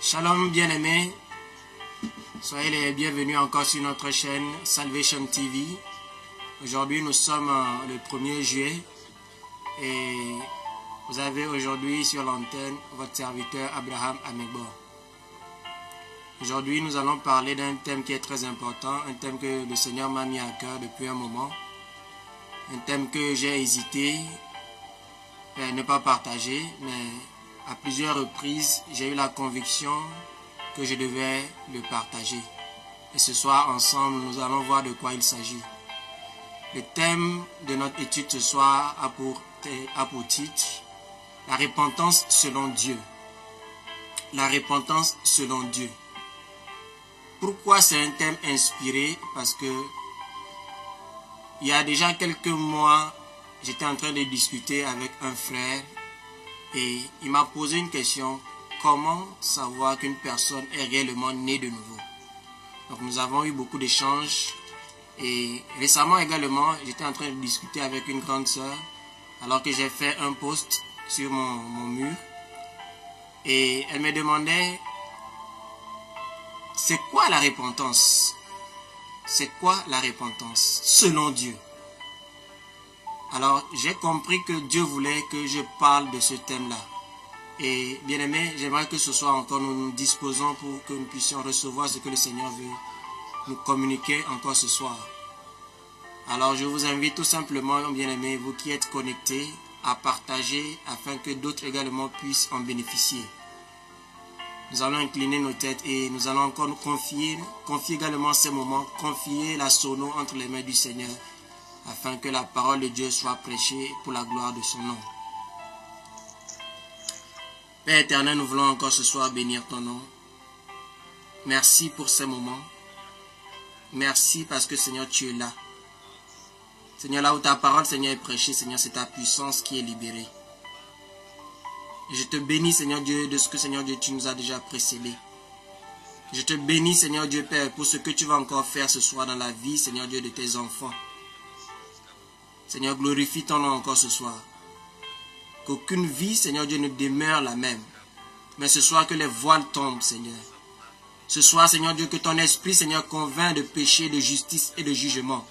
Shalom bien-aimés, soyez les bienvenus encore sur notre chaîne Salvation TV. Aujourd'hui nous sommes le 1er juillet et vous avez aujourd'hui sur l'antenne votre serviteur Abraham Amegbo. Aujourd'hui nous allons parler d'un thème qui est très important, un thème que le Seigneur m'a mis à cœur depuis un moment, un thème que j'ai hésité à ne pas partager, mais à plusieurs reprises, j'ai eu la conviction que je devais le partager. Et ce soir, ensemble, nous allons voir de quoi il s'agit. Le thème de notre étude ce soir a pour titre « La repentance selon Dieu ». La repentance selon Dieu. Pourquoi c'est un thème inspiré? Parce que il y a déjà quelques mois, j'étais en train de discuter avec un frère et il m'a posé une question: comment savoir qu'une personne est réellement née de nouveau? Donc nous avons eu beaucoup d'échanges et récemment également, j'étais en train de discuter avec une grande sœur alors que j'ai fait un post sur mon mur et elle me demandait: c'est quoi la repentance? C'est quoi la repentance selon Dieu? Alors, j'ai compris que Dieu voulait que je parle de ce thème-là. Et bien aimé, j'aimerais que ce soir encore nous nous disposons pour que nous puissions recevoir ce que le Seigneur veut nous communiquer encore ce soir. Alors, je vous invite tout simplement, bien aimé, vous qui êtes connectés, à partager afin que d'autres également puissent en bénéficier. Nous allons incliner nos têtes et nous allons encore nous confier également ces moments, confier la sono entre les mains du Seigneur, afin que la parole de Dieu soit prêchée pour la gloire de son nom. Père éternel, nous voulons encore ce soir bénir ton nom. Merci pour ces moments. Merci parce que Seigneur, tu es là. Seigneur, là où ta parole, Seigneur, est prêchée, Seigneur, c'est ta puissance qui est libérée. Et je te bénis, Seigneur Dieu, de ce que, Seigneur Dieu, tu nous as déjà précédé. Je te bénis, Seigneur Dieu, Père, pour ce que tu vas encore faire ce soir dans la vie, Seigneur Dieu, de tes enfants. Seigneur, glorifie ton nom encore ce soir. Qu'aucune vie, Seigneur Dieu, ne demeure la même. Mais ce soir, que les voiles tombent, Seigneur. Ce soir, Seigneur Dieu, que ton esprit, Seigneur, convainc de péché, de justice et de jugement.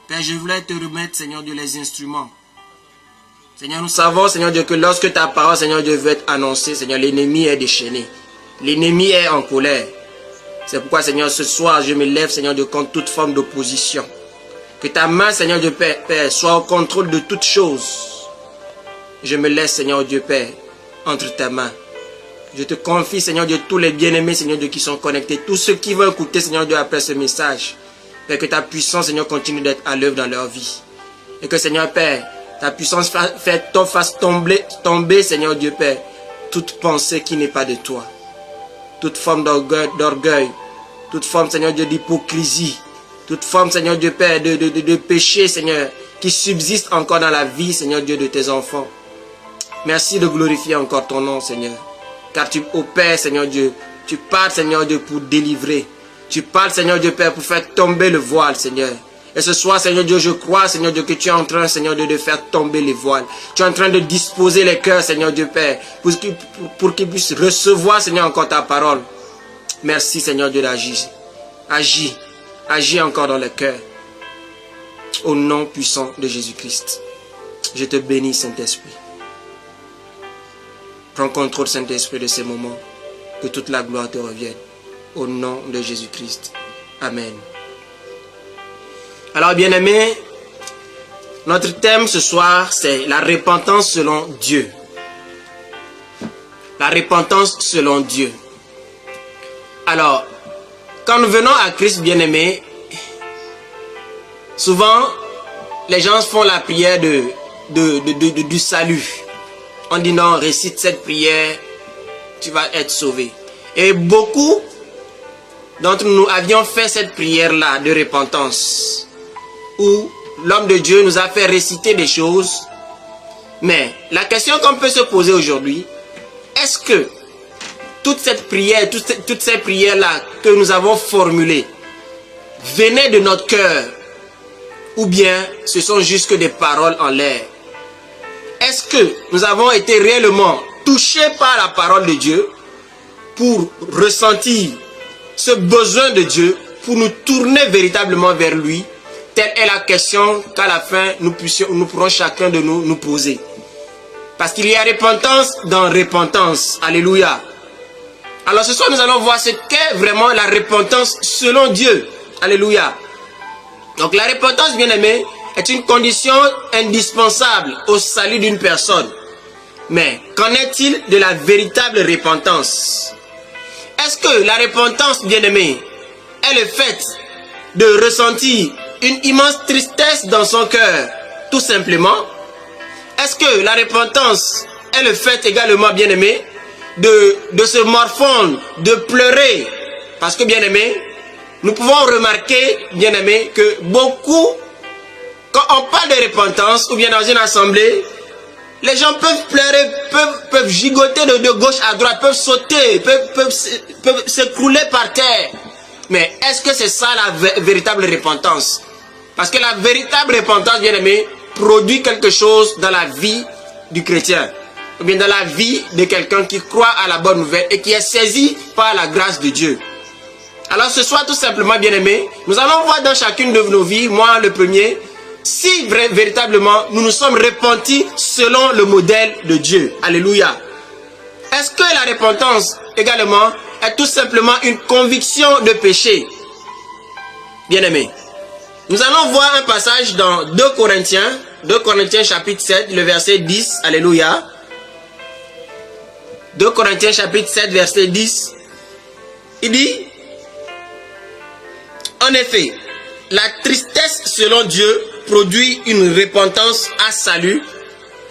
Père, je voulais te remettre, Seigneur Dieu, les instruments. Seigneur, nous savons, Seigneur Dieu, que lorsque ta parole, Seigneur Dieu, veut être annoncée, Seigneur, l'ennemi est déchaîné. L'ennemi est en colère. C'est pourquoi, Seigneur, ce soir, je me lève, Seigneur Dieu, contre toute forme d'opposition. Que ta main, Seigneur Dieu Père, soit au contrôle de toutes choses. Je me laisse, Seigneur Dieu Père, entre tes mains. Je te confie, Seigneur Dieu, tous les bien-aimés, Seigneur Dieu, qui sont connectés, tous ceux qui vont écouter, Seigneur Dieu, après ce message. Père, que ta puissance, Seigneur, continue d'être à l'œuvre dans leur vie. Et que, Seigneur Père, ta puissance fasse tomber, Seigneur Dieu Père, toute pensée qui n'est pas de toi. Toute forme d'orgueil, toute forme, Seigneur Dieu, d'hypocrisie. Toute forme, Seigneur Dieu Père, de péché, Seigneur, qui subsiste encore dans la vie, Seigneur Dieu, de tes enfants. Merci de glorifier encore ton nom, Seigneur. Car tu opères, Seigneur Dieu. Tu parles, Seigneur Dieu, pour délivrer. Tu parles, Seigneur Dieu Père, pour faire tomber le voile, Seigneur. Et ce soir, Seigneur Dieu, je crois, Seigneur Dieu, que tu es en train, Seigneur Dieu, de faire tomber les voiles. Tu es en train de disposer les cœurs, Seigneur Dieu Père, pour qu'ils puissent recevoir, Seigneur, encore ta parole. Merci, Seigneur Dieu, d'agir. Agis encore dans le cœur. Au nom puissant de Jésus-Christ. Je te bénis, Saint-Esprit. Prends contrôle, Saint-Esprit, de ces moments. Que toute la gloire te revienne. Au nom de Jésus-Christ. Amen. Alors, bien-aimés, notre thème ce soir, c'est la repentance selon Dieu. La repentance selon Dieu. Alors, quand nous venons à Christ, bien-aimé, souvent, les gens font la prière du salut. On dit non, récite cette prière, tu vas être sauvé. Et beaucoup d'entre nous avions fait cette prière-là de repentance, où l'homme de Dieu nous a fait réciter des choses. Mais la question qu'on peut se poser aujourd'hui, est-ce que toute cette prière, toutes ces prières-là que nous avons formulées venaient de notre cœur, ou bien ce sont juste que des paroles en l'air? Est-ce que nous avons été réellement touchés par la parole de Dieu pour ressentir ce besoin de Dieu, pour nous tourner véritablement vers lui? Telle est la question qu'à la fin, nous pourrons chacun de nous poser. Parce qu'il y a repentance dans repentance. Alléluia. Alors ce soir, nous allons voir ce qu'est vraiment la repentance selon Dieu. Alléluia. Donc la repentance, bien-aimé, est une condition indispensable au salut d'une personne. Mais qu'en est-il de la véritable repentance? Est-ce que la repentance, bien-aimé, est le fait de ressentir une immense tristesse dans son cœur, tout simplement? Est-ce que la repentance est le fait également, bien-aimé, de se morfondre, de pleurer? Parce que, bien-aimé, nous pouvons remarquer, bien-aimé, que beaucoup, quand on parle de repentance, ou bien dans une assemblée, les gens peuvent pleurer, peuvent gigoter de gauche à droite, peuvent sauter, peuvent s'écrouler par terre. Mais est-ce que c'est ça la véritable repentance? Parce que la véritable repentance, bien-aimé, produit quelque chose dans la vie du chrétien, ou bien dans la vie de quelqu'un qui croit à la bonne nouvelle et qui est saisi par la grâce de Dieu. Alors ce soir, tout simplement, bien-aimé, nous allons voir dans chacune de nos vies, moi le premier, si véritablement nous nous sommes repentis selon le modèle de Dieu. Alléluia. Est-ce que la repentance également est tout simplement une conviction de péché? Bien-aimé, nous allons voir un passage dans 2 Corinthiens chapitre 7, le verset 10. Alléluia. 2 Corinthiens chapitre 7, verset 10. Il dit, en effet, la tristesse selon Dieu produit une repentance à salut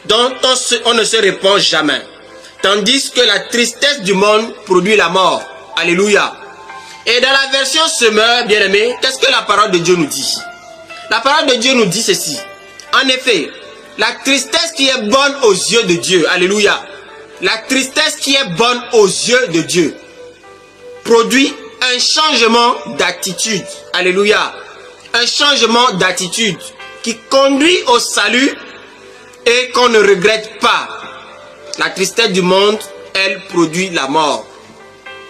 dont on ne se repent jamais. Tandis que la tristesse du monde produit la mort. Alléluia. Et dans la version semeur, bien-aimé, qu'est-ce que la parole de Dieu nous dit? La parole de Dieu nous dit ceci. En effet, la tristesse qui est bonne aux yeux de Dieu, alléluia, la tristesse qui est bonne aux yeux de Dieu produit un changement d'attitude, alléluia, un changement d'attitude qui conduit au salut et qu'on ne regrette pas. La tristesse du monde, elle produit la mort.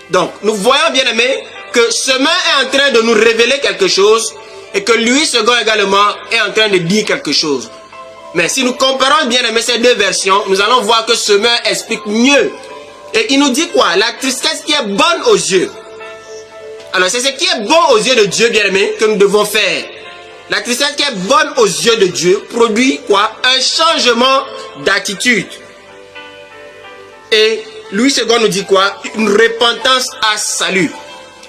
Donc, nous voyons, bien aimé, que Semeur est en train de nous révéler quelque chose et que lui, second également, est en train de dire quelque chose. Mais si nous comparons, bien aimé, ces deux versions, nous allons voir que Semeur explique mieux. Et il nous dit quoi? La tristesse qui est bonne aux yeux. Alors, c'est ce qui est bon aux yeux de Dieu, bien aimé, que nous devons faire. La tristesse qui est bonne aux yeux de Dieu produit quoi? Un changement d'attitude. Et Louis II nous dit quoi? Une repentance à salut.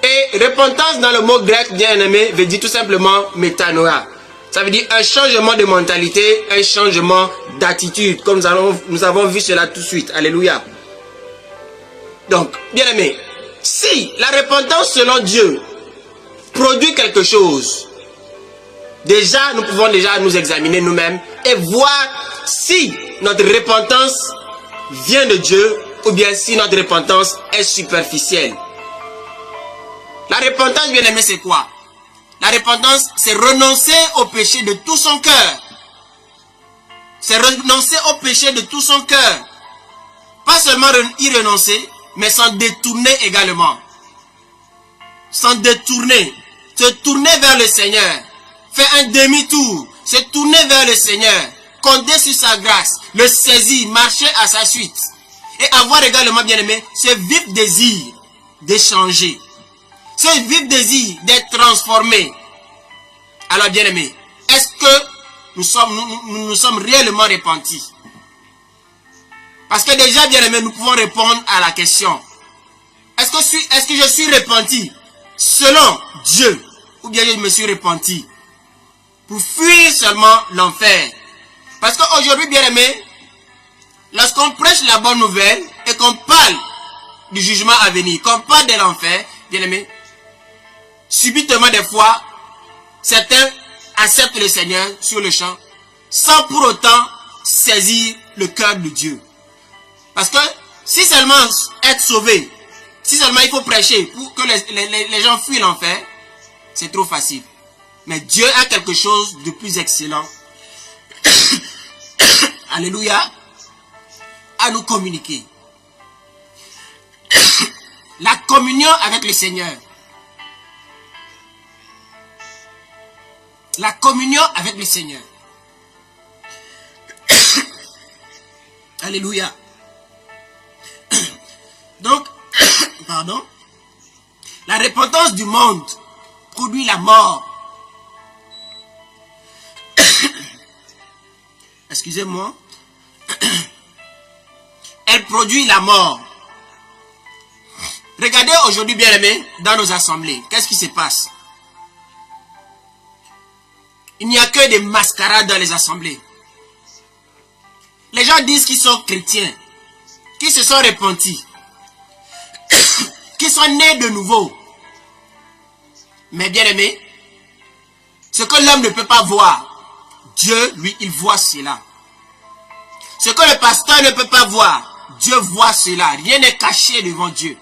Et repentance dans le mot grec, bien aimé, veut dire tout simplement métanoïa. Ça veut dire un changement de mentalité, un changement d'attitude, comme nous avons vu cela tout de suite. Alléluia. Donc, bien aimé, si la repentance selon Dieu produit quelque chose, déjà, nous pouvons déjà nous examiner nous-mêmes et voir si notre repentance vient de Dieu ou bien si notre repentance est superficielle. La repentance, bien aimé, c'est quoi? La repentance, c'est renoncer au péché de tout son cœur. C'est renoncer au péché de tout son cœur. Pas seulement y renoncer, mais s'en détourner également. S'en détourner. Se tourner vers le Seigneur. Faire un demi-tour. Se tourner vers le Seigneur. Compter sur sa grâce. Le saisir. Marcher à sa suite. Et avoir également, bien aimé, ce vif désir d'échanger. Ce vif désir d'être transformé. Alors, bien aimé, est-ce que nous sommes réellement repentis? Parce que déjà, bien aimé, nous pouvons répondre à la question. Est-ce que je suis repenti selon Dieu? Ou bien je me suis repenti pour fuir seulement l'enfer? Parce qu'aujourd'hui, bien aimé, lorsqu'on prêche la bonne nouvelle et qu'on parle du jugement à venir, qu'on parle de l'enfer, bien aimé, subitement des fois, certains acceptent le Seigneur sur le champ sans pour autant saisir le cœur de Dieu. Parce que si seulement être sauvé, si seulement il faut prêcher pour que les gens fuient l'enfer, c'est trop facile. Mais Dieu a quelque chose de plus excellent. Alléluia. À nous communiquer. La communion avec le Seigneur. La communion avec le Seigneur. Alléluia. Donc, pardon, la repentance du monde produit la mort. Excusez-moi. Elle produit la mort. Regardez aujourd'hui, bien-aimés, dans nos assemblées, qu'est-ce qui se passe? Il n'y a que des mascarades dans les assemblées. Les gens disent qu'ils sont chrétiens, qu'ils se sont repentis, qu'ils sont nés de nouveau. Mais bien-aimés, ce que l'homme ne peut pas voir, Dieu, lui, il voit cela. Ce que le pasteur ne peut pas voir, Dieu voit cela. Rien n'est caché devant Dieu.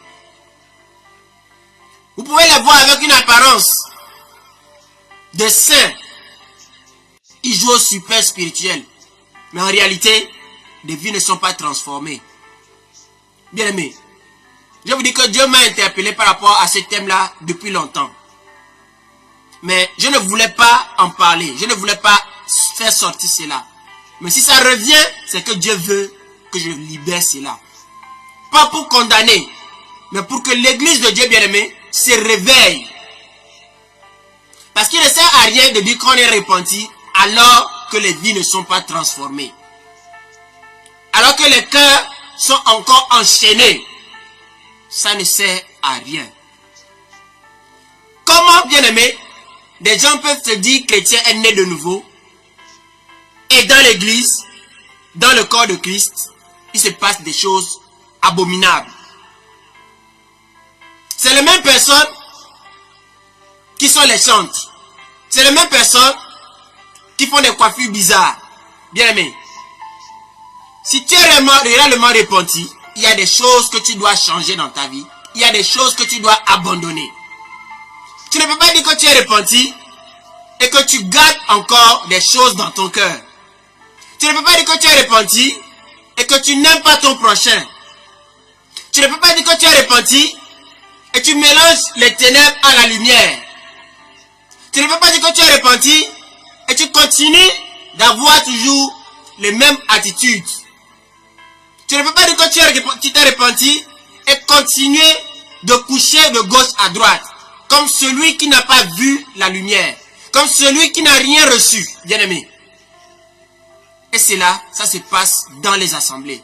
Vous pouvez les voir avec une apparence de saints. Ils jouent au super spirituel. Mais en réalité, les vies ne sont pas transformées. Bien aimé, je vous dis que Dieu m'a interpellé par rapport à ce thème-là depuis longtemps. Mais je ne voulais pas en parler. Je ne voulais pas faire sortir cela. Mais si ça revient, c'est que Dieu veut que je libère cela. Pas pour condamner, mais pour que l'église de Dieu bien-aimé se réveille. Parce qu'il ne sert à rien de dire qu'on est repenti alors que les vies ne sont pas transformées. Alors que les cœurs sont encore enchaînés. Ça ne sert à rien. Comment, bien-aimé, des gens peuvent se dire chrétien est né de nouveau et dans l'église, dans le corps de Christ, il se passe des choses abominables. C'est les mêmes personnes qui sont les chantres. C'est les mêmes personnes qui font des coiffures bizarres. Bien aimé, si tu es réellement repenti, il y a des choses que tu dois changer dans ta vie. Il y a des choses que tu dois abandonner. Tu ne peux pas dire que tu es repenti et que tu gardes encore des choses dans ton cœur. Tu ne peux pas dire que tu es repenti et que tu n'aimes pas ton prochain. Tu ne peux pas dire que tu es repenti et tu mélanges les ténèbres à la lumière. Tu ne peux pas dire que tu es repenti et tu continues d'avoir toujours les mêmes attitudes. Tu ne peux pas dire que tu t'es repenti et continuer de coucher de gauche à droite. Comme celui qui n'a pas vu la lumière. Comme celui qui n'a rien reçu. Bien aimé. Et c'est là, ça se passe dans les assemblées.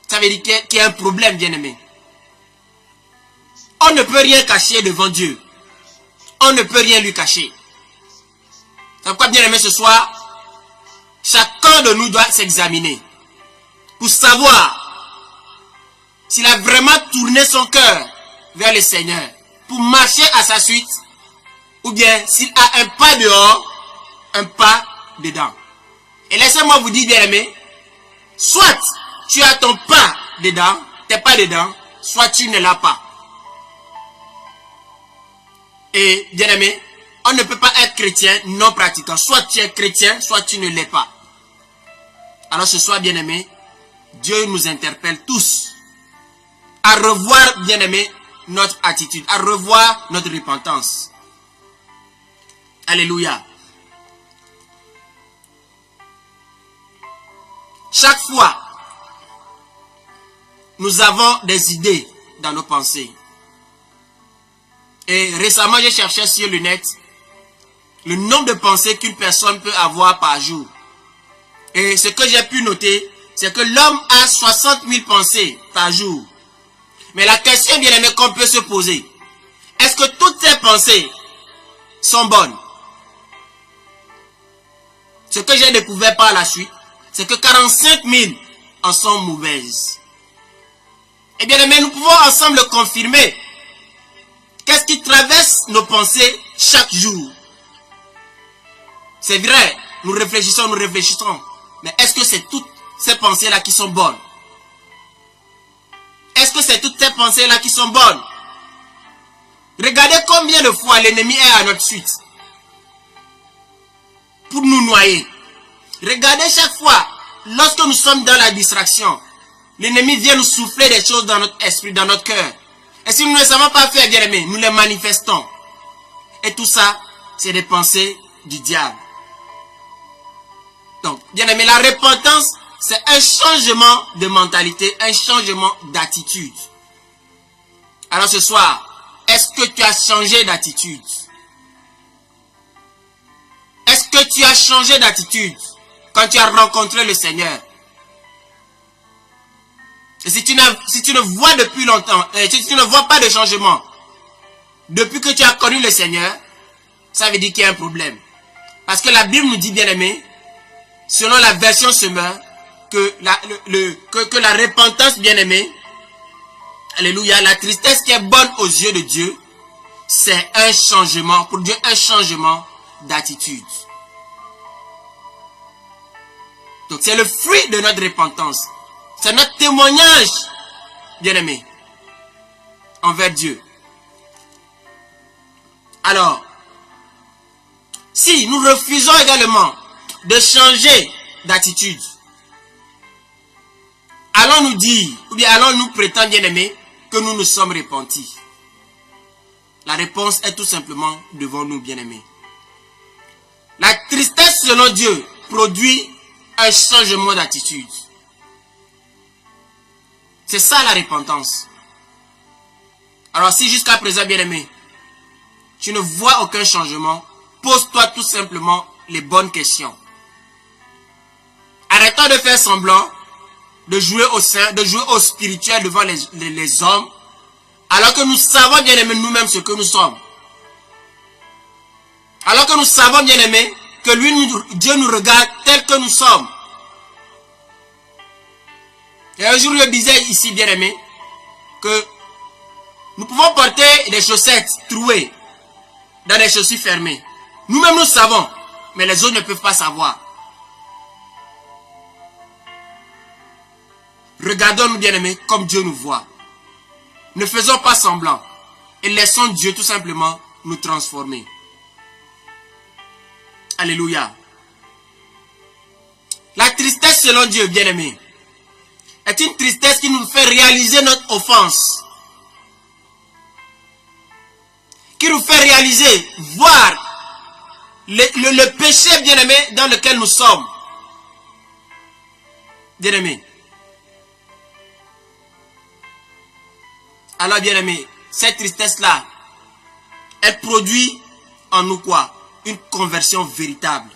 Ça veut dire qu'il y a un problème, bien aimé. On ne peut rien cacher devant Dieu. On ne peut rien lui cacher. C'est pourquoi, bien aimé, ce soir, chacun de nous doit s'examiner. Pour savoir s'il a vraiment tourné son cœur vers le Seigneur. Pour marcher à sa suite. Ou bien s'il a un pas dehors, un pas dedans. Et laissez-moi vous dire, bien aimé, soit tu as ton pas dedans, t'es pas dedans, soit tu ne l'as pas. Et bien aimé, on ne peut pas être chrétien non pratiquant. Soit tu es chrétien, soit tu ne l'es pas. Alors ce soir, bien aimé, Dieu nous interpelle tous à revoir, bien aimé, notre attitude, à revoir notre repentance. Alléluia. Chaque fois, nous avons des idées dans nos pensées. Et récemment, j'ai cherché sur le net le nombre de pensées qu'une personne peut avoir par jour. Et ce que j'ai pu noter, c'est que l'homme a 60 000 pensées par jour. Mais la question bien aimée qu'on peut se poser, est-ce que toutes ces pensées sont bonnes? Ce que j'ai découvert par la suite, c'est que 45 000 en sont mauvaises. Et bien aimé, nous pouvons ensemble le confirmer. Qu'est-ce qui traverse nos pensées chaque jour? C'est vrai, nous réfléchissons. Mais est-ce que c'est toutes ces pensées-là qui sont bonnes? Est-ce que c'est toutes ces pensées-là qui sont bonnes? Regardez combien de fois l'ennemi est à notre suite pour nous noyer. Regardez chaque fois, lorsque nous sommes dans la distraction, l'ennemi vient nous souffler des choses dans notre esprit, dans notre cœur. Et si nous ne savons pas faire, bien aimé, nous les manifestons. Et tout ça, c'est des pensées du diable. Donc, bien aimé, la repentance, c'est un changement de mentalité, un changement d'attitude. Alors ce soir, est-ce que tu as changé d'attitude? Est-ce que tu as changé d'attitude quand tu as rencontré le Seigneur? Et si tu ne vois depuis longtemps, si tu ne vois pas de changement, depuis que tu as connu le Seigneur, ça veut dire qu'il y a un problème. Parce que la Bible nous dit, bien aimé, selon la version Semeur, que la repentance, bien aimé, alléluia, la tristesse qui est bonne aux yeux de Dieu, c'est un changement, pour Dieu, un changement d'attitude. Donc c'est le fruit de notre repentance. C'est notre témoignage, bien aimé, envers Dieu. Alors, si nous refusons également de changer d'attitude, allons-nous dire, ou bien allons-nous prétendre, bien aimé, que nous nous sommes repentis? La réponse est tout simplement devant nous, bien aimés. La tristesse, selon Dieu, produit un changement d'attitude. C'est ça la repentance. Alors si jusqu'à présent, bien aimé, tu ne vois aucun changement, pose-toi tout simplement les bonnes questions. Arrêtons de faire semblant de jouer au saint, de jouer au spirituel devant les hommes, alors que nous savons, bien aimé, nous-mêmes ce que nous sommes. Alors que nous savons, bien aimé, que Dieu nous regarde tel que nous sommes. Et un jour, je disais ici, bien aimé, que nous pouvons porter des chaussettes trouées dans des chaussures fermées. Nous-mêmes, nous savons, mais les autres ne peuvent pas savoir. Regardons-nous, bien aimés, comme Dieu nous voit. Ne faisons pas semblant et laissons Dieu tout simplement nous transformer. Alléluia. La tristesse selon Dieu, bien aimé, est une tristesse qui nous fait réaliser notre offense. Qui nous fait réaliser, voir le péché, bien aimé, dans lequel nous sommes. Bien aimé. Alors, bien aimé, cette tristesse-là, elle produit en nous quoi? Une conversion véritable.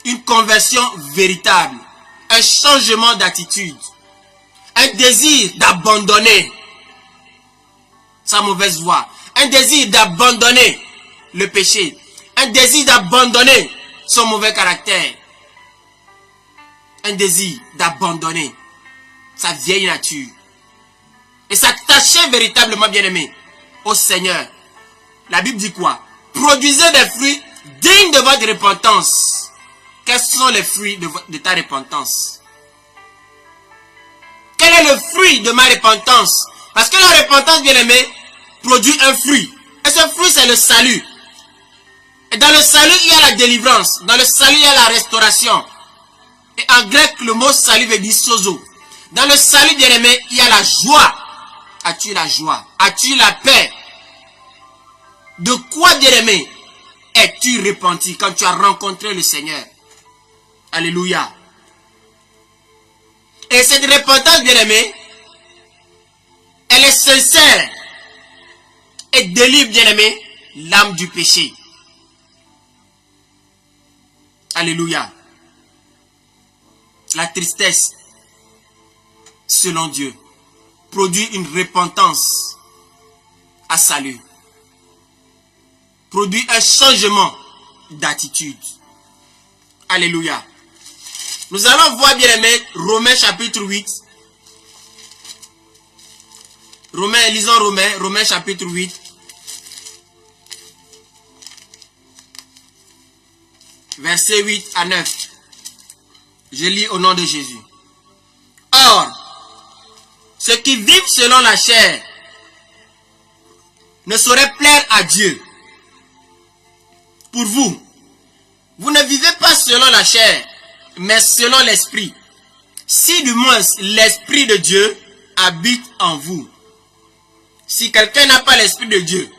Une conversion véritable. Un changement d'attitude. Un désir d'abandonner sa mauvaise voie. Un désir d'abandonner le péché. Un désir d'abandonner son mauvais caractère. Un désir d'abandonner sa vieille nature. Et s'attacher véritablement, bien aimé, au Seigneur. La Bible dit quoi? Produisez des fruits dignes de votre repentance. Quels sont les fruits de ta repentance? Quel est le fruit de ma repentance? Parce que la repentance, bien aimé, produit un fruit. Et ce fruit, c'est le salut. Et dans le salut, il y a la délivrance. Dans le salut, il y a la restauration. Et en grec, le mot salut veut dire sozo. Dans le salut, bien aimé, il y a la joie. As-tu la joie? As-tu la paix? De quoi, bien aimé, es-tu repenti quand tu as rencontré le Seigneur? Alléluia. Et cette repentance, bien aimé, elle est sincère et délivre, bien aimé, l'âme du péché. Alléluia. La tristesse, selon Dieu, produit une repentance à salut. Produit un changement d'attitude. Alléluia. Nous allons voir, bien aimé, Romains chapitre 8. Lisons Romains chapitre 8. Versets 8 à 9. Je lis au nom de Jésus. Or, ceux qui vivent selon la chair ne sauraient plaire à Dieu. Pour vous, vous ne vivez pas selon la chair, mais selon l'esprit. Si du moins l'esprit de Dieu habite en vous. Si quelqu'un n'a pas l'Esprit de Dieu,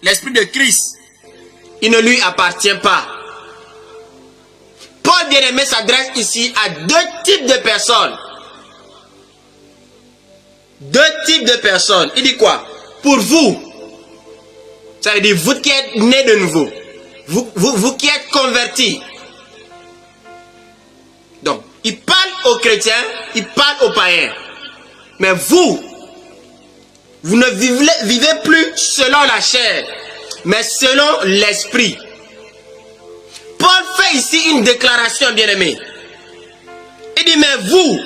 l'Esprit de Christ, il ne lui appartient pas. Paul bien-aimé s'adresse ici à deux types de personnes. Deux types de personnes. Il dit quoi? Pour vous, ça veut dire vous qui êtes nés de nouveau, vous qui êtes convertis. Donc, il parle aux chrétiens, il parle aux païens. Mais vous ne vivez plus selon la chair, mais selon l'esprit. Paul fait ici une déclaration, bien-aimé. Il dit, mais vous,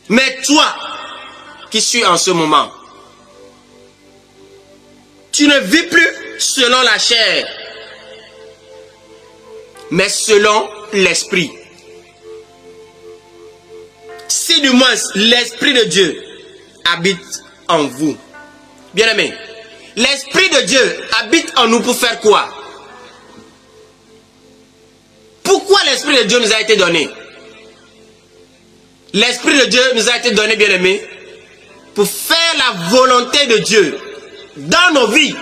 mais toi, qui suis en ce moment, tu ne vis plus selon la chair, mais selon l'esprit. Si du moins l'Esprit de Dieu habite en vous. Bien-aimé, l'Esprit de Dieu habite en nous pour faire quoi? Pourquoi l'Esprit de Dieu nous a été donné? L'Esprit de Dieu nous a été donné, bien-aimé, pour faire la volonté de Dieu dans nos vies.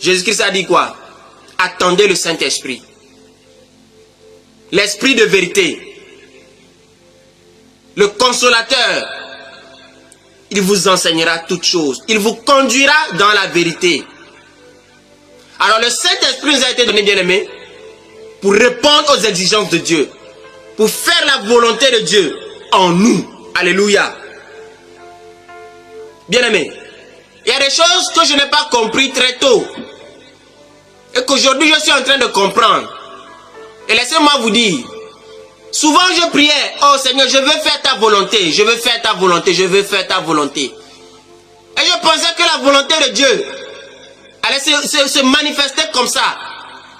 Jésus-Christ a dit quoi? Attendez le Saint-Esprit. L'Esprit de vérité. Le consolateur. Il vous enseignera toutes choses. Il vous conduira dans la vérité. Alors le Saint-Esprit nous a été donné, bien-aimé, pour répondre aux exigences de Dieu. Pour faire la volonté de Dieu en nous. Alléluia. Bien-aimé, il y a des choses que je n'ai pas compris très tôt. Et qu'aujourd'hui je suis en train de comprendre. Et laissez-moi vous dire, souvent je priais, oh Seigneur, je veux faire ta volonté, je veux faire ta volonté, je veux faire ta volonté. Et je pensais que la volonté de Dieu allait se manifester comme ça.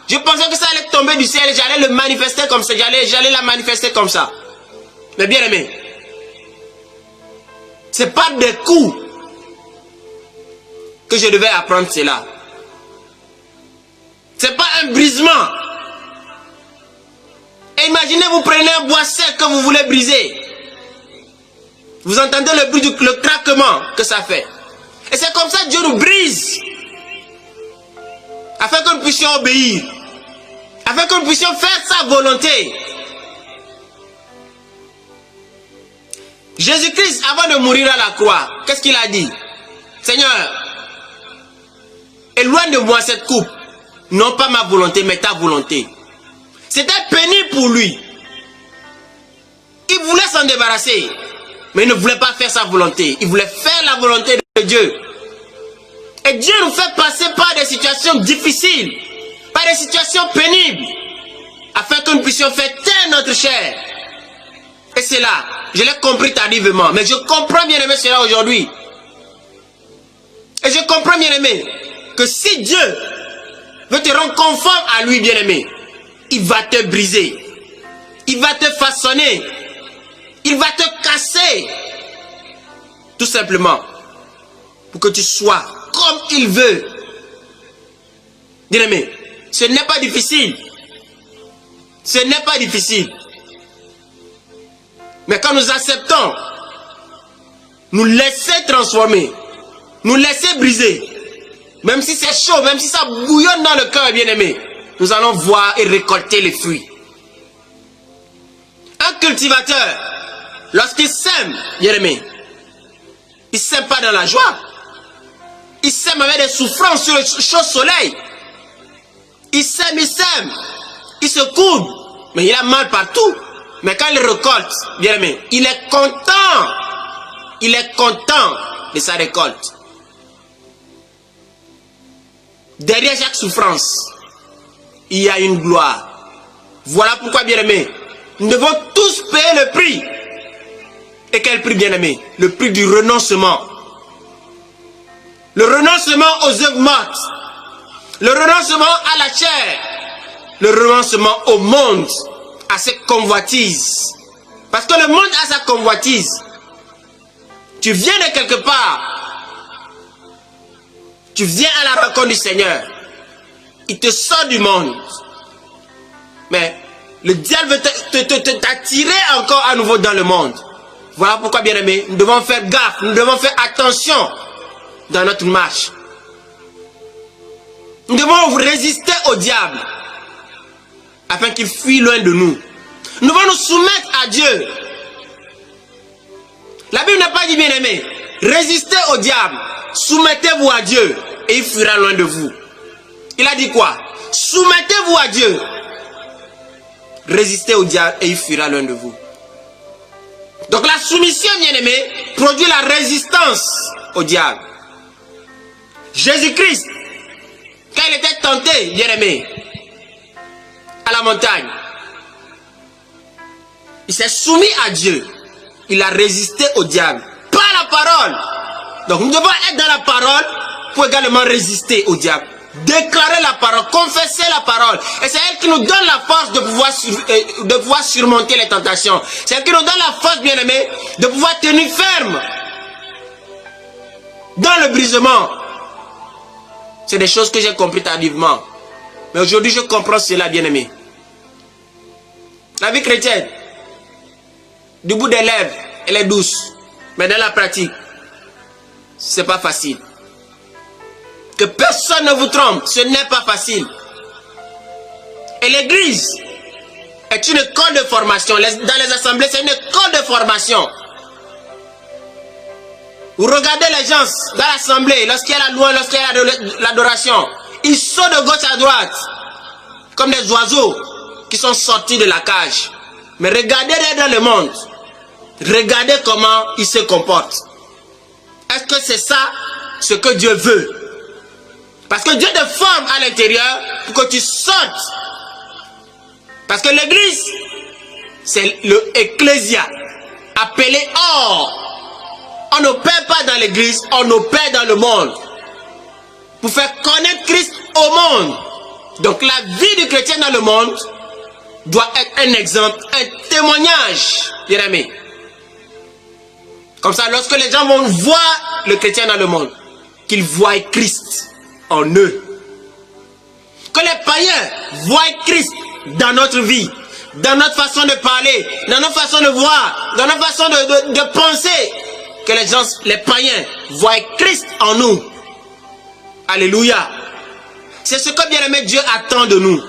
Je pensais que ça allait tomber du ciel et j'allais le manifester comme ça, j'allais la manifester comme ça. Mais bien aimé, c'est pas des coups que je devais apprendre cela. C'est pas un brisement. Et imaginez, vous prenez un bois sec que vous voulez briser. Vous entendez le bruit le craquement que ça fait. Et c'est comme ça que Dieu nous brise. Afin que nous puissions obéir. Afin que nous puissions faire sa volonté. Jésus-Christ, avant de mourir à la croix, qu'est-ce qu'il a dit? Seigneur, éloigne de moi cette coupe. Non pas ma volonté, mais ta volonté. C'était pénible pour lui. Il voulait s'en débarrasser. Mais il ne voulait pas faire sa volonté. Il voulait faire la volonté de Dieu. Et Dieu nous fait passer par des situations difficiles. Par des situations pénibles. Afin que nous puissions faire taire notre chair. Et c'est là, je l'ai compris tardivement. Mais je comprends bien aimé cela aujourd'hui. Et je comprends bien aimé que si Dieu veut te rendre conforme à lui bien aimé, il va te briser. Il va te façonner. Il va te casser. Tout simplement. Pour que tu sois comme il veut. Bien aimé, ce n'est pas difficile. Ce n'est pas difficile. Mais quand nous acceptons, nous laisser transformer, nous laisser briser, même si c'est chaud, même si ça bouillonne dans le cœur, bien aimé, nous allons voir et récolter les fruits. Un cultivateur, lorsqu'il sème, bien aimé, il ne sème pas dans la joie. Il sème avec des souffrances sur le chaud soleil. Il sème, il se coude, mais il a mal partout. Mais quand il récolte, bien aimé, il est content. Il est content de sa récolte. Derrière chaque souffrance, il y a une gloire. Voilà pourquoi, bien aimé, nous devons tous payer le prix. Et quel prix, bien aimé? Le prix du renoncement. Le renoncement aux œuvres mortes. Le renoncement à la chair. Le renoncement au monde, à ses convoitises. Parce que le monde a sa convoitise. Tu viens de quelque part. Tu viens à la rencontre du Seigneur. Il te sort du monde. Mais le diable veut t'attirer encore à nouveau dans le monde. Voilà pourquoi, bien-aimés, nous devons faire gaffe, nous devons faire attention dans notre marche. Nous devons résister au diable afin qu'il fuit loin de nous. Nous devons nous soumettre à Dieu. La Bible n'a pas dit, bien-aimés, résistez au diable, soumettez-vous à Dieu et il fuira loin de vous. Il a dit quoi? Soumettez-vous à Dieu, résistez au diable et il fuira loin de vous. Donc la soumission, bien-aimé, produit la résistance au diable. Jésus-Christ, quand il était tenté, bien-aimé, à la montagne, il s'est soumis à Dieu. Il a résisté au diable par la parole. Donc nous devons être dans la parole pour également résister au diable. Déclarer la parole, confesser la parole. Et c'est elle qui nous donne la force de pouvoir surmonter les tentations. C'est elle qui nous donne la force, bien-aimé, de pouvoir tenir ferme dans le brisement. C'est des choses que j'ai compris tardivement. Mais aujourd'hui, je comprends cela, bien-aimé. La vie chrétienne, du bout des lèvres, elle est douce. Mais dans la pratique, c'est pas facile. Que personne ne vous trompe, ce n'est pas facile. Et l'église est une école de formation. Dans les assemblées, c'est une école de formation. Vous regardez les gens dans l'assemblée, lorsqu'il y a la louange, lorsqu'il y a l'adoration, ils sautent de gauche à droite, comme des oiseaux qui sont sortis de la cage. Mais regardez dans le monde, regardez comment ils se comportent. Est-ce que c'est ça ce que Dieu veut? Parce que Dieu te forme à l'intérieur pour que tu sautes. Parce que l'église, c'est l'ecclésia, appelé hors. On n'opère pas dans l'église, on opère dans le monde. Pour faire connaître Christ au monde. Donc la vie du chrétien dans le monde doit être un exemple, un témoignage, bien aimé. Comme ça, lorsque les gens vont voir le chrétien dans le monde, qu'ils voient Christ en eux. Que les païens voient Christ dans notre vie, dans notre façon de parler, dans notre façon de voir, dans notre façon de penser. Que les gens, les païens, voient Christ en nous. Alléluia. C'est ce que, bien aimé, Dieu attend de nous.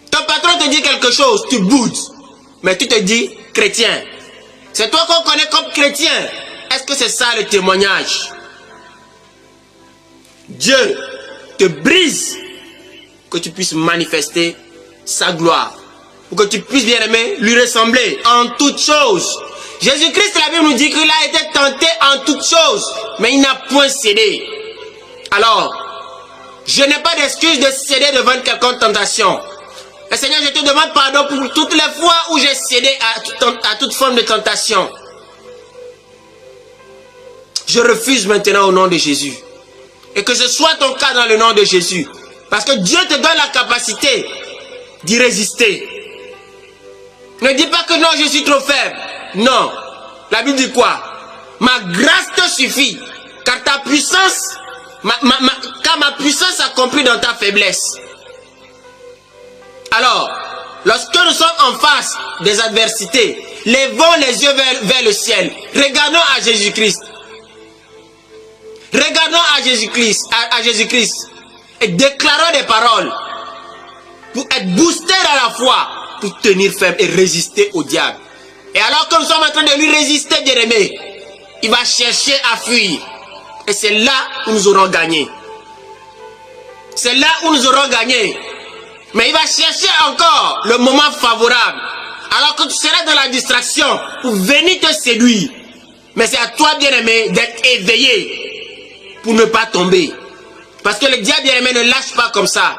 Ton patron te dit quelque chose, tu boudes. Mais tu te dis chrétien. C'est toi qu'on connaît comme chrétien. Est-ce que c'est ça le témoignage? Dieu te brise que tu puisses manifester sa gloire. Pour que tu puisses, bien aimé, lui ressembler en toutes choses. Jésus-Christ, la Bible nous dit qu'il a été tenté en toutes choses, mais il n'a point cédé. Alors, je n'ai pas d'excuse de céder devant quelconque tentation. Et Seigneur, je te demande pardon pour toutes les fois où j'ai cédé à toute forme de tentation. Je refuse maintenant au nom de Jésus. Et que ce soit ton cas dans le nom de Jésus. Parce que Dieu te donne la capacité d'y résister. Ne dis pas que non, je suis trop faible. Non. La Bible dit quoi? Ma grâce te suffit. Car ta puissance, car ma puissance s'accomplit dans ta faiblesse. Alors, lorsque nous sommes en face des adversités, levons les yeux vers le ciel. Regardons à Jésus-Christ. Regardons à Jésus-Christ et déclarons des paroles pour être boostés dans la foi, pour tenir ferme et résister au diable. Et alors que nous sommes en train de lui résister, bien aimé, il va chercher à fuir. Et c'est là où nous aurons gagné. C'est là où nous aurons gagné. Mais il va chercher encore le moment favorable. Alors que tu seras dans la distraction pour venir te séduire. Mais c'est à toi, bien aimé, d'être éveillé pour ne pas tomber. Parce que le diable, bien aimé, ne lâche pas comme ça.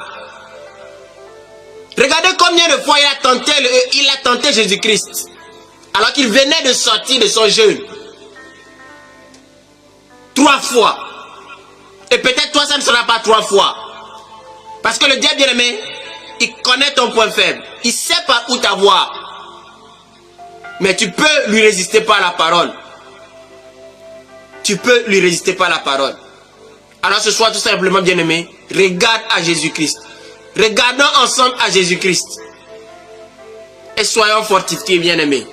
Regardez combien de fois il a tenté Jésus-Christ. Alors qu'il venait de sortir de son jeûne. 3 fois. Et peut-être toi, ça ne sera pas 3 fois. Parce que le diable, bien aimé, il connaît ton point faible. Il sait par où t'avoir. Mais tu peux lui résister par la parole. Tu peux lui résister par la parole. Alors ce soir, tout simplement, bien aimé, regarde à Jésus-Christ. Regardons ensemble à Jésus-Christ. Et soyons fortifiés, bien aimés.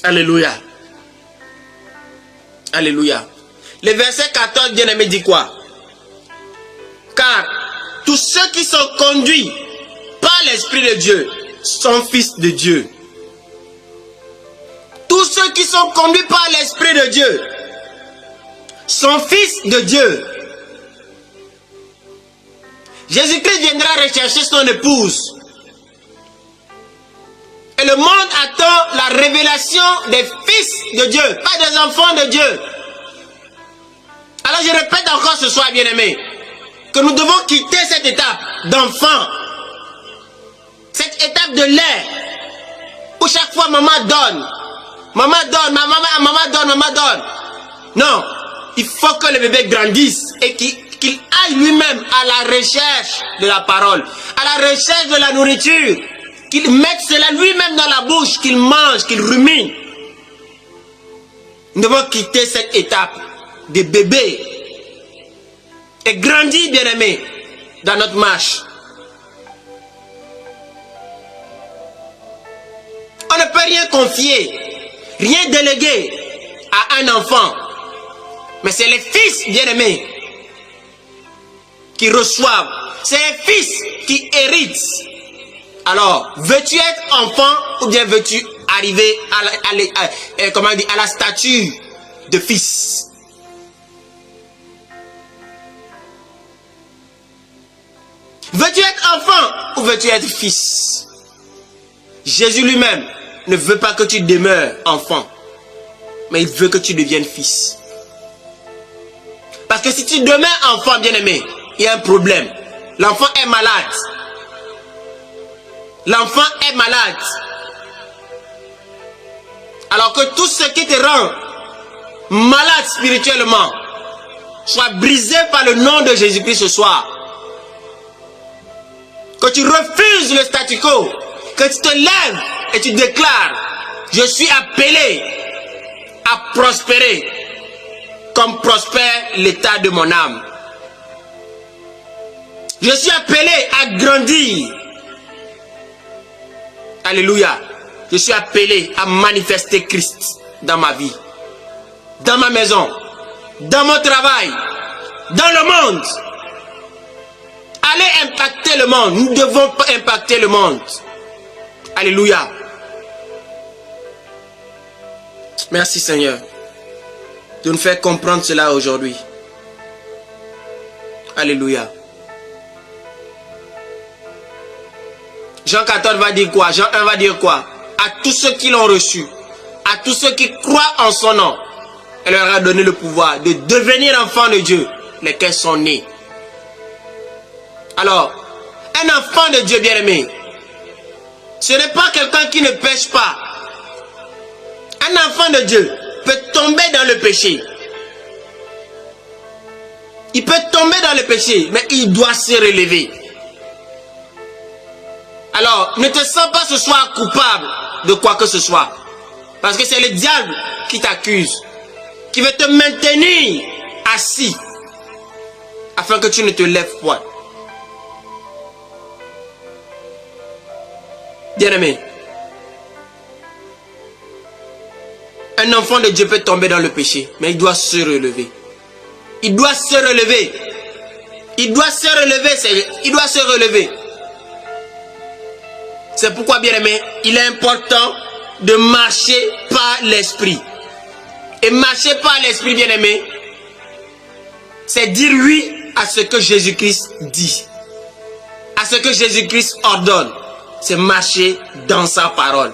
Alléluia. Alléluia. Le verset 14, bien-aimé, dit quoi? Car tous ceux qui sont conduits par l'Esprit de Dieu sont fils de Dieu. Tous ceux qui sont conduits par l'Esprit de Dieu sont fils de Dieu. Jésus-Christ viendra rechercher son épouse. Et le monde attend la révélation des fils de Dieu, pas des enfants de Dieu. Alors je répète encore ce soir, bien-aimés, que nous devons quitter cette étape d'enfant. Cette étape de lait, où chaque fois maman donne. Maman donne, maman donne, maman donne. Non, il faut que le bébé grandisse et qu'il aille lui-même à la recherche de la parole, à la recherche de la nourriture, qu'il mette cela lui-même dans la bouche, qu'il mange, qu'il rumine. Nous devons quitter cette étape de bébé et grandir, bien-aimés, dans notre marche. On ne peut rien confier, rien déléguer à un enfant. Mais c'est les fils, bien-aimés, qui reçoivent. C'est les fils qui héritent. Alors, veux-tu être enfant ou bien veux-tu arriver à la stature de fils? Veux-tu être enfant ou veux-tu être fils? Jésus lui-même ne veut pas que tu demeures enfant, mais il veut que tu deviennes fils. Parce que si tu demeures enfant, bien-aimé, il y a un problème. L'enfant est malade. L'enfant est malade. Alors que tout ce qui te rend malade spirituellement soit brisé par le nom de Jésus-Christ ce soir. Que tu refuses le statu quo, que tu te lèves et tu déclares: je suis appelé à prospérer comme prospère l'état de mon âme. Je suis appelé à grandir. Alléluia. Je suis appelé à manifester Christ dans ma vie, dans ma maison, dans mon travail, dans le monde. Allez impacter le monde. Nous devons impacter le monde. Alléluia. Merci Seigneur de nous faire comprendre cela aujourd'hui. Alléluia. Jean 14 va dire quoi? Jean 1 va dire quoi? À tous ceux qui l'ont reçu, à tous ceux qui croient en son nom, elle leur a donné le pouvoir de devenir enfants de Dieu, lesquels sont nés. Alors, un enfant de Dieu bien-aimé, ce n'est pas quelqu'un qui ne pêche pas. Un enfant de Dieu peut tomber dans le péché. Il peut tomber dans le péché, mais il doit se relever. Alors, ne te sens pas ce soir coupable de quoi que ce soit. Parce que c'est le diable qui t'accuse, qui veut te maintenir assis, afin que tu ne te lèves point. Bien-aimé, un enfant de Dieu peut tomber dans le péché, mais il doit se relever. Il doit se relever. Il doit se relever. Il doit se relever. C'est pourquoi, bien-aimé, il est important de marcher par l'esprit. Et marcher par l'esprit, bien-aimé, c'est dire oui à ce que Jésus-Christ dit, à ce que Jésus-Christ ordonne. C'est marcher dans sa parole.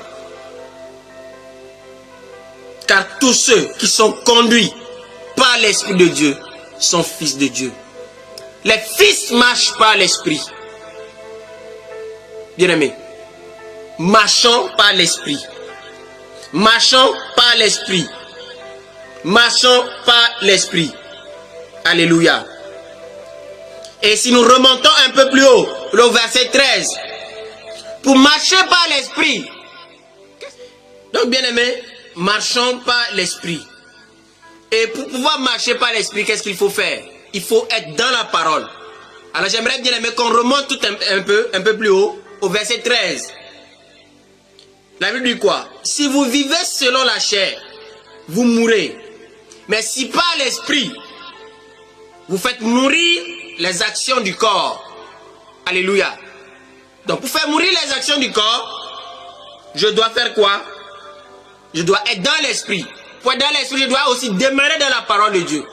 Car tous ceux qui sont conduits par l'Esprit de Dieu sont fils de Dieu. Les fils marchent par l'Esprit. Bien-aimés, marchons par l'Esprit. Marchons par l'Esprit. Marchons par l'Esprit. Alléluia. Et si nous remontons un peu plus haut, le verset 13, pour marcher par l'Esprit. Donc, bien-aimés, marchons par l'Esprit. Et pour pouvoir marcher par l'Esprit, qu'est-ce qu'il faut faire? Il faut être dans la parole. Alors, j'aimerais bien, aimé, qu'on remonte tout un peu plus haut, au verset 13. La Bible dit quoi? Si vous vivez selon la chair, vous mourrez. Mais si par l'esprit, vous faites mourir les actions du corps. Alléluia. Donc pour faire mourir les actions du corps, je dois faire quoi? Je dois être dans l'esprit. Pour être dans l'esprit, je dois aussi demeurer dans la parole de Dieu.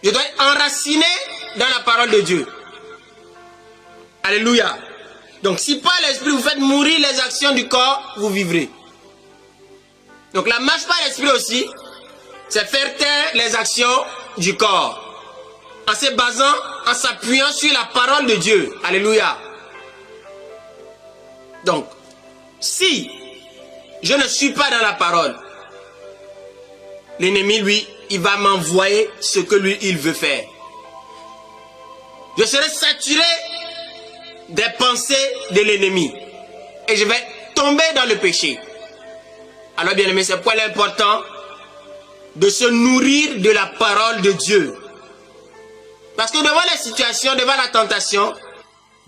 Je dois être enraciné dans la parole de Dieu. Alléluia. Donc si par l'esprit vous faites mourir les actions du corps, vous vivrez. Donc la marche par l'esprit aussi, c'est faire taire les actions du corps. En se basant, en s'appuyant sur la parole de Dieu. Alléluia. Donc, si je ne suis pas dans la parole, l'ennemi, lui, il va m'envoyer ce que lui, il veut faire. Je serai saturé des pensées de l'ennemi. Et je vais tomber dans le péché. Alors, bien aimé, c'est pourquoi il est important de se nourrir de la parole de Dieu. Parce que devant les situations, devant la tentation,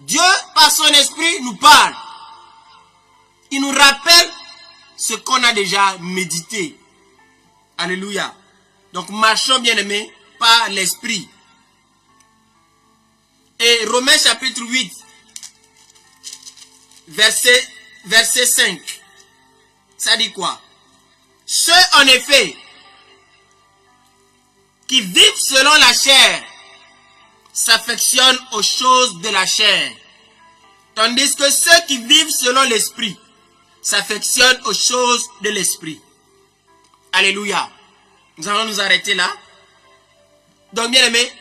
Dieu, par son esprit, nous parle. Il nous rappelle ce qu'on a déjà médité. Alléluia. Donc, marchons, bien aimés, par l'esprit. Et Romains chapitre 8, verset 5. Ça dit quoi? Ceux, en effet, qui vivent selon la chair, s'affectionnent aux choses de la chair. Tandis que ceux qui vivent selon l'esprit, s'affectionnent aux choses de l'esprit. Alléluia. Nous allons nous arrêter là. Donc, bien aimés,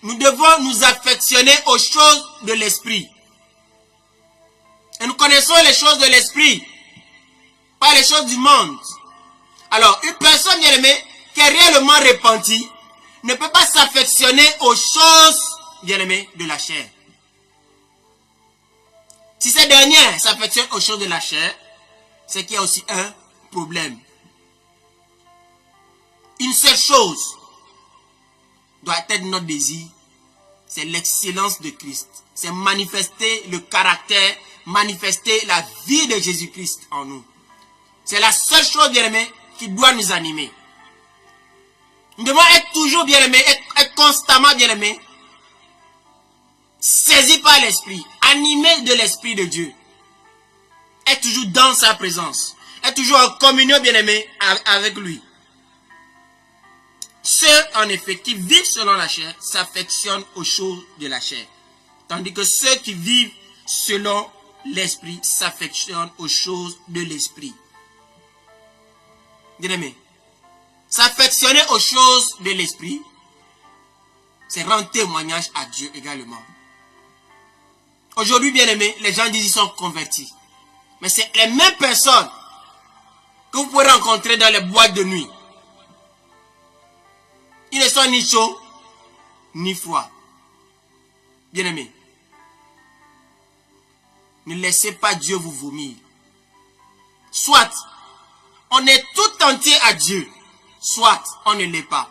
nous devons nous affectionner aux choses de l'esprit. Et nous connaissons les choses de l'esprit, pas les choses du monde. Alors, une personne, bien aimée, qui est réellement repentie, ne peut pas s'affectionner aux choses, bien aimées, de la chair. Si ces dernières s'affectionnent aux choses de la chair, c'est qu'il y a aussi un problème. Une seule chose doit être notre désir, c'est l'excellence de Christ. C'est manifester le caractère, manifester la vie de Jésus-Christ en nous. C'est la seule chose, bien aimé, qui doit nous animer. Nous devons être toujours, bien aimé, être constamment, bien aimé, saisis par l'esprit, animés de l'esprit de Dieu. Être toujours dans sa présence. Être toujours en communion, bien aimé, avec lui. Ceux, en effet, qui vivent selon la chair, s'affectionnent aux choses de la chair. Tandis que ceux qui vivent selon l'esprit, s'affectionnent aux choses de l'esprit. Bien aimé, s'affectionner aux choses de l'esprit, c'est rendre témoignage à Dieu également. Aujourd'hui, bien aimé, les gens disent qu'ils sont convertis. Mais c'est les mêmes personnes que vous pouvez rencontrer dans les boîtes de nuit. Ils ne sont ni chauds, ni froids. Bien aimé, ne laissez pas Dieu vous vomir. Soit on est tout entier à Dieu, soit on ne l'est pas.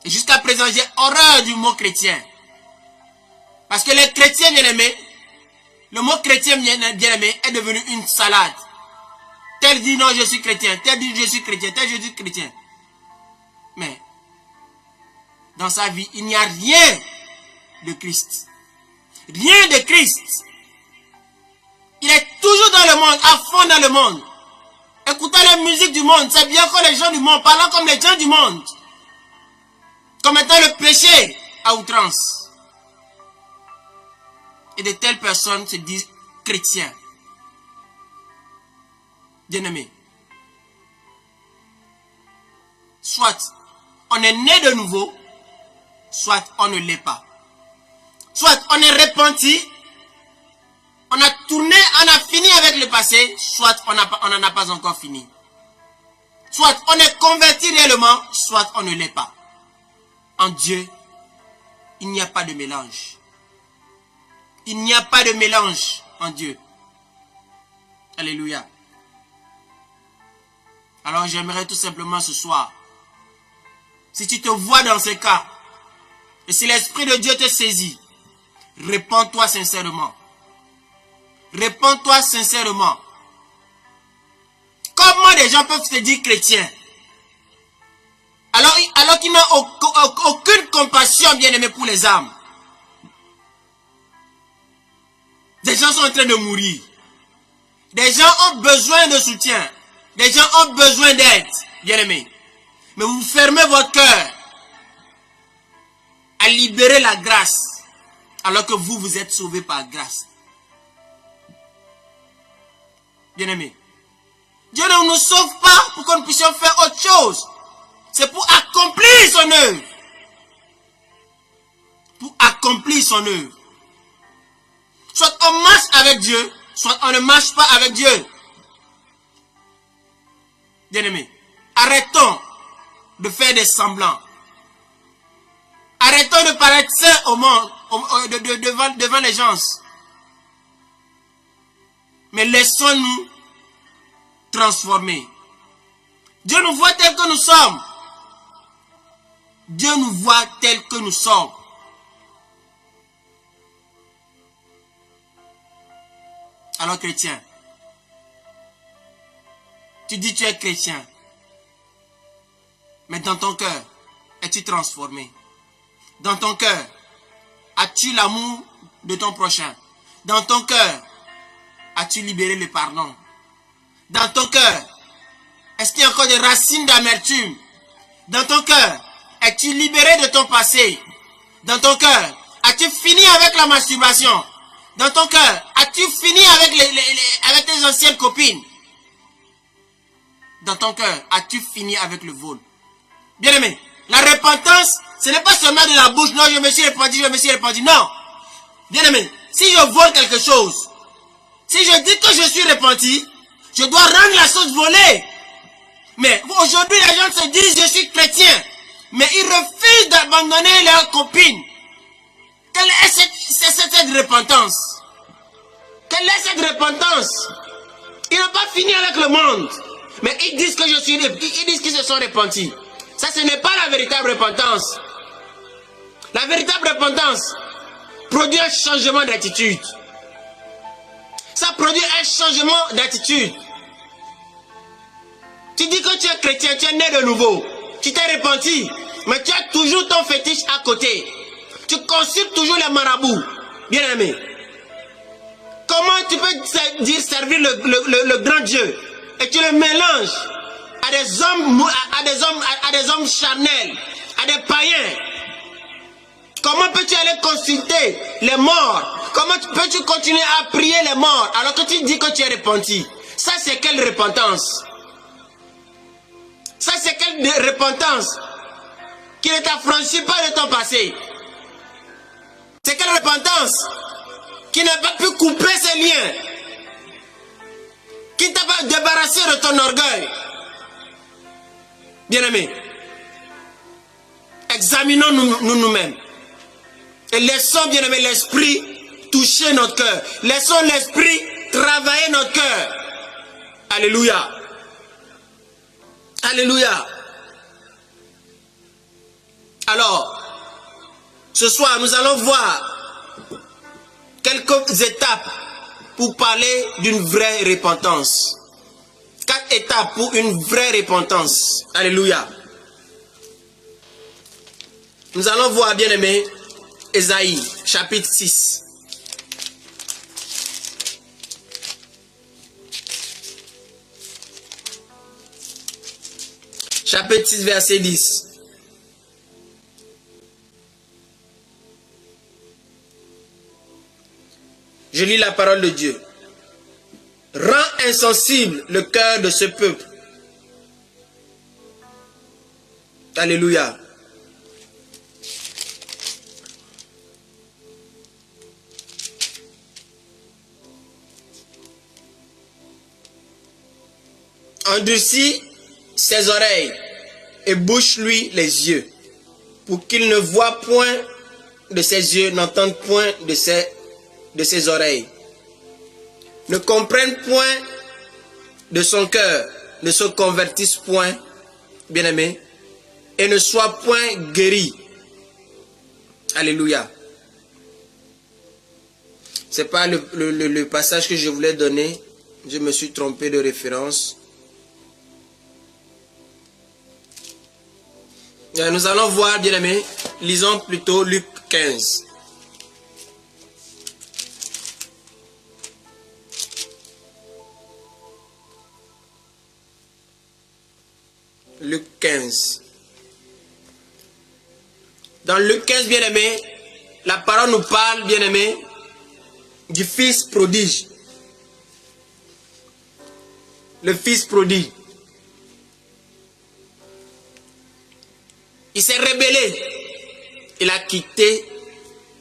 Et jusqu'à présent, j'ai horreur du mot chrétien. Parce que les chrétiens, bien aimés, le mot chrétien, bien aimé, est devenu une salade. Tel dit non, je suis chrétien. Tel dit je suis chrétien. Tel je suis chrétien. Mais, dans sa vie, il n'y a rien de Christ. Rien de Christ. Il est toujours dans le monde, à fond dans le monde. Écoutant la musique du monde, c'est bien que les gens du monde, parlant comme les gens du monde. Commettant le péché à outrance. Et de telles personnes se disent chrétiens. Bien-aimés, soit on est né de nouveau, soit on ne l'est pas. Soit on est repenti, on a tourné, on a fini avec le passé, soit on n'en a pas encore fini. Soit on est converti réellement, soit on ne l'est pas. En Dieu, il n'y a pas de mélange. Il n'y a pas de mélange en Dieu. Alléluia. Alors j'aimerais tout simplement ce soir, si tu te vois dans ce cas, et si l'Esprit de Dieu te saisit, répands-toi sincèrement. Réponds-toi sincèrement. Comment des gens peuvent se dire chrétiens alors qu'ils n'ont aucune compassion, bien-aimé, pour les âmes? Des gens sont en train de mourir. Des gens ont besoin de soutien. Des gens ont besoin d'aide, bien-aimé. Mais vous fermez votre cœur à libérer la grâce, alors que vous êtes sauvés par grâce. Bien-aimé, Dieu ne nous sauve pas pour que nous puissions faire autre chose. C'est pour accomplir son œuvre. Pour accomplir son œuvre. Soit on marche avec Dieu, soit on ne marche pas avec Dieu. Bien-aimé, arrêtons de faire des semblants. Arrêtons de paraître saints au monde, devant les gens. Mais laissons-nous transformer. Dieu nous voit tels que nous sommes. Dieu nous voit tels que nous sommes. Alors chrétien, tu dis tu es chrétien, mais dans ton cœur, es-tu transformé? Dans ton cœur, as-tu l'amour de ton prochain? Dans ton cœur, as-tu libéré le pardon? Dans ton cœur, est-ce qu'il y a encore des racines d'amertume? Dans ton cœur, es-tu libéré de ton passé? Dans ton cœur, as-tu fini avec la masturbation? Dans ton cœur, as-tu fini avec tes anciennes copines? Dans ton cœur, as-tu fini avec le vol? Bien-aimé, la repentance, ce n'est pas seulement de la bouche. Non, je me suis repenti, je me suis repenti. Non. Bien-aimé, si je vole quelque chose, si je dis que je suis repenti, je dois rendre la chose volée. Mais aujourd'hui, les gens se disent, je suis chrétien. Mais ils refusent d'abandonner leurs copines. Quelle est cette repentance? Quelle est cette repentance? Ils n'ont pas fini avec le monde. Mais ils disent que ils disent qu'ils se sont repentis. Ça, ce n'est pas la véritable repentance. La véritable repentance produit un changement d'attitude. Ça produit un changement d'attitude. Tu dis que tu es chrétien, tu es né de nouveau. Tu t'es repenti, mais tu as toujours ton fétiche à côté. Tu consultes toujours les marabouts. Bien aimé. Comment tu peux dire servir le grand Dieu et tu le mélanges à des hommes charnels, à des païens? Comment peux-tu aller consulter les morts? Comment peux-tu continuer à prier les morts alors que tu dis que tu es repenti? Ça, c'est quelle repentance? Ça, c'est quelle repentance qui ne t'affranchit pas de ton passé? C'est quelle repentance qui n'a pas pu couper ses liens, qui ne t'a pas débarrassé de ton orgueil? Bien-aimés, examinons-nous nous-mêmes et laissons, bien-aimés, l'esprit toucher notre cœur. Laissons l'esprit travailler notre cœur. Alléluia. Alléluia. Alors, ce soir, nous allons voir quelques étapes pour parler d'une vraie repentance. 4 étapes pour une vraie repentance. Alléluia. Nous allons voir, bien aimé, Ésaïe, chapitre 6. Chapitre 6, verset 10. Je lis la parole de Dieu. Rends insensible le cœur de ce peuple. Alléluia. Endurcis ses oreilles et bouche-lui les yeux, pour qu'il ne voie point de ses yeux, n'entende point de ses oreilles, ne comprenne point de son cœur, ne se convertisse point, bien-aimé, et ne soit point guéri. Alléluia. C'est pas le passage que je voulais donner. Je me suis trompé de référence. Nous allons voir, bien aimé, lisons plutôt Luc 15. Luc 15. Dans Luc 15, bien aimé, la parole nous parle, bien aimé, du fils prodige. Le fils prodigue. Il s'est rebellé. Il a quitté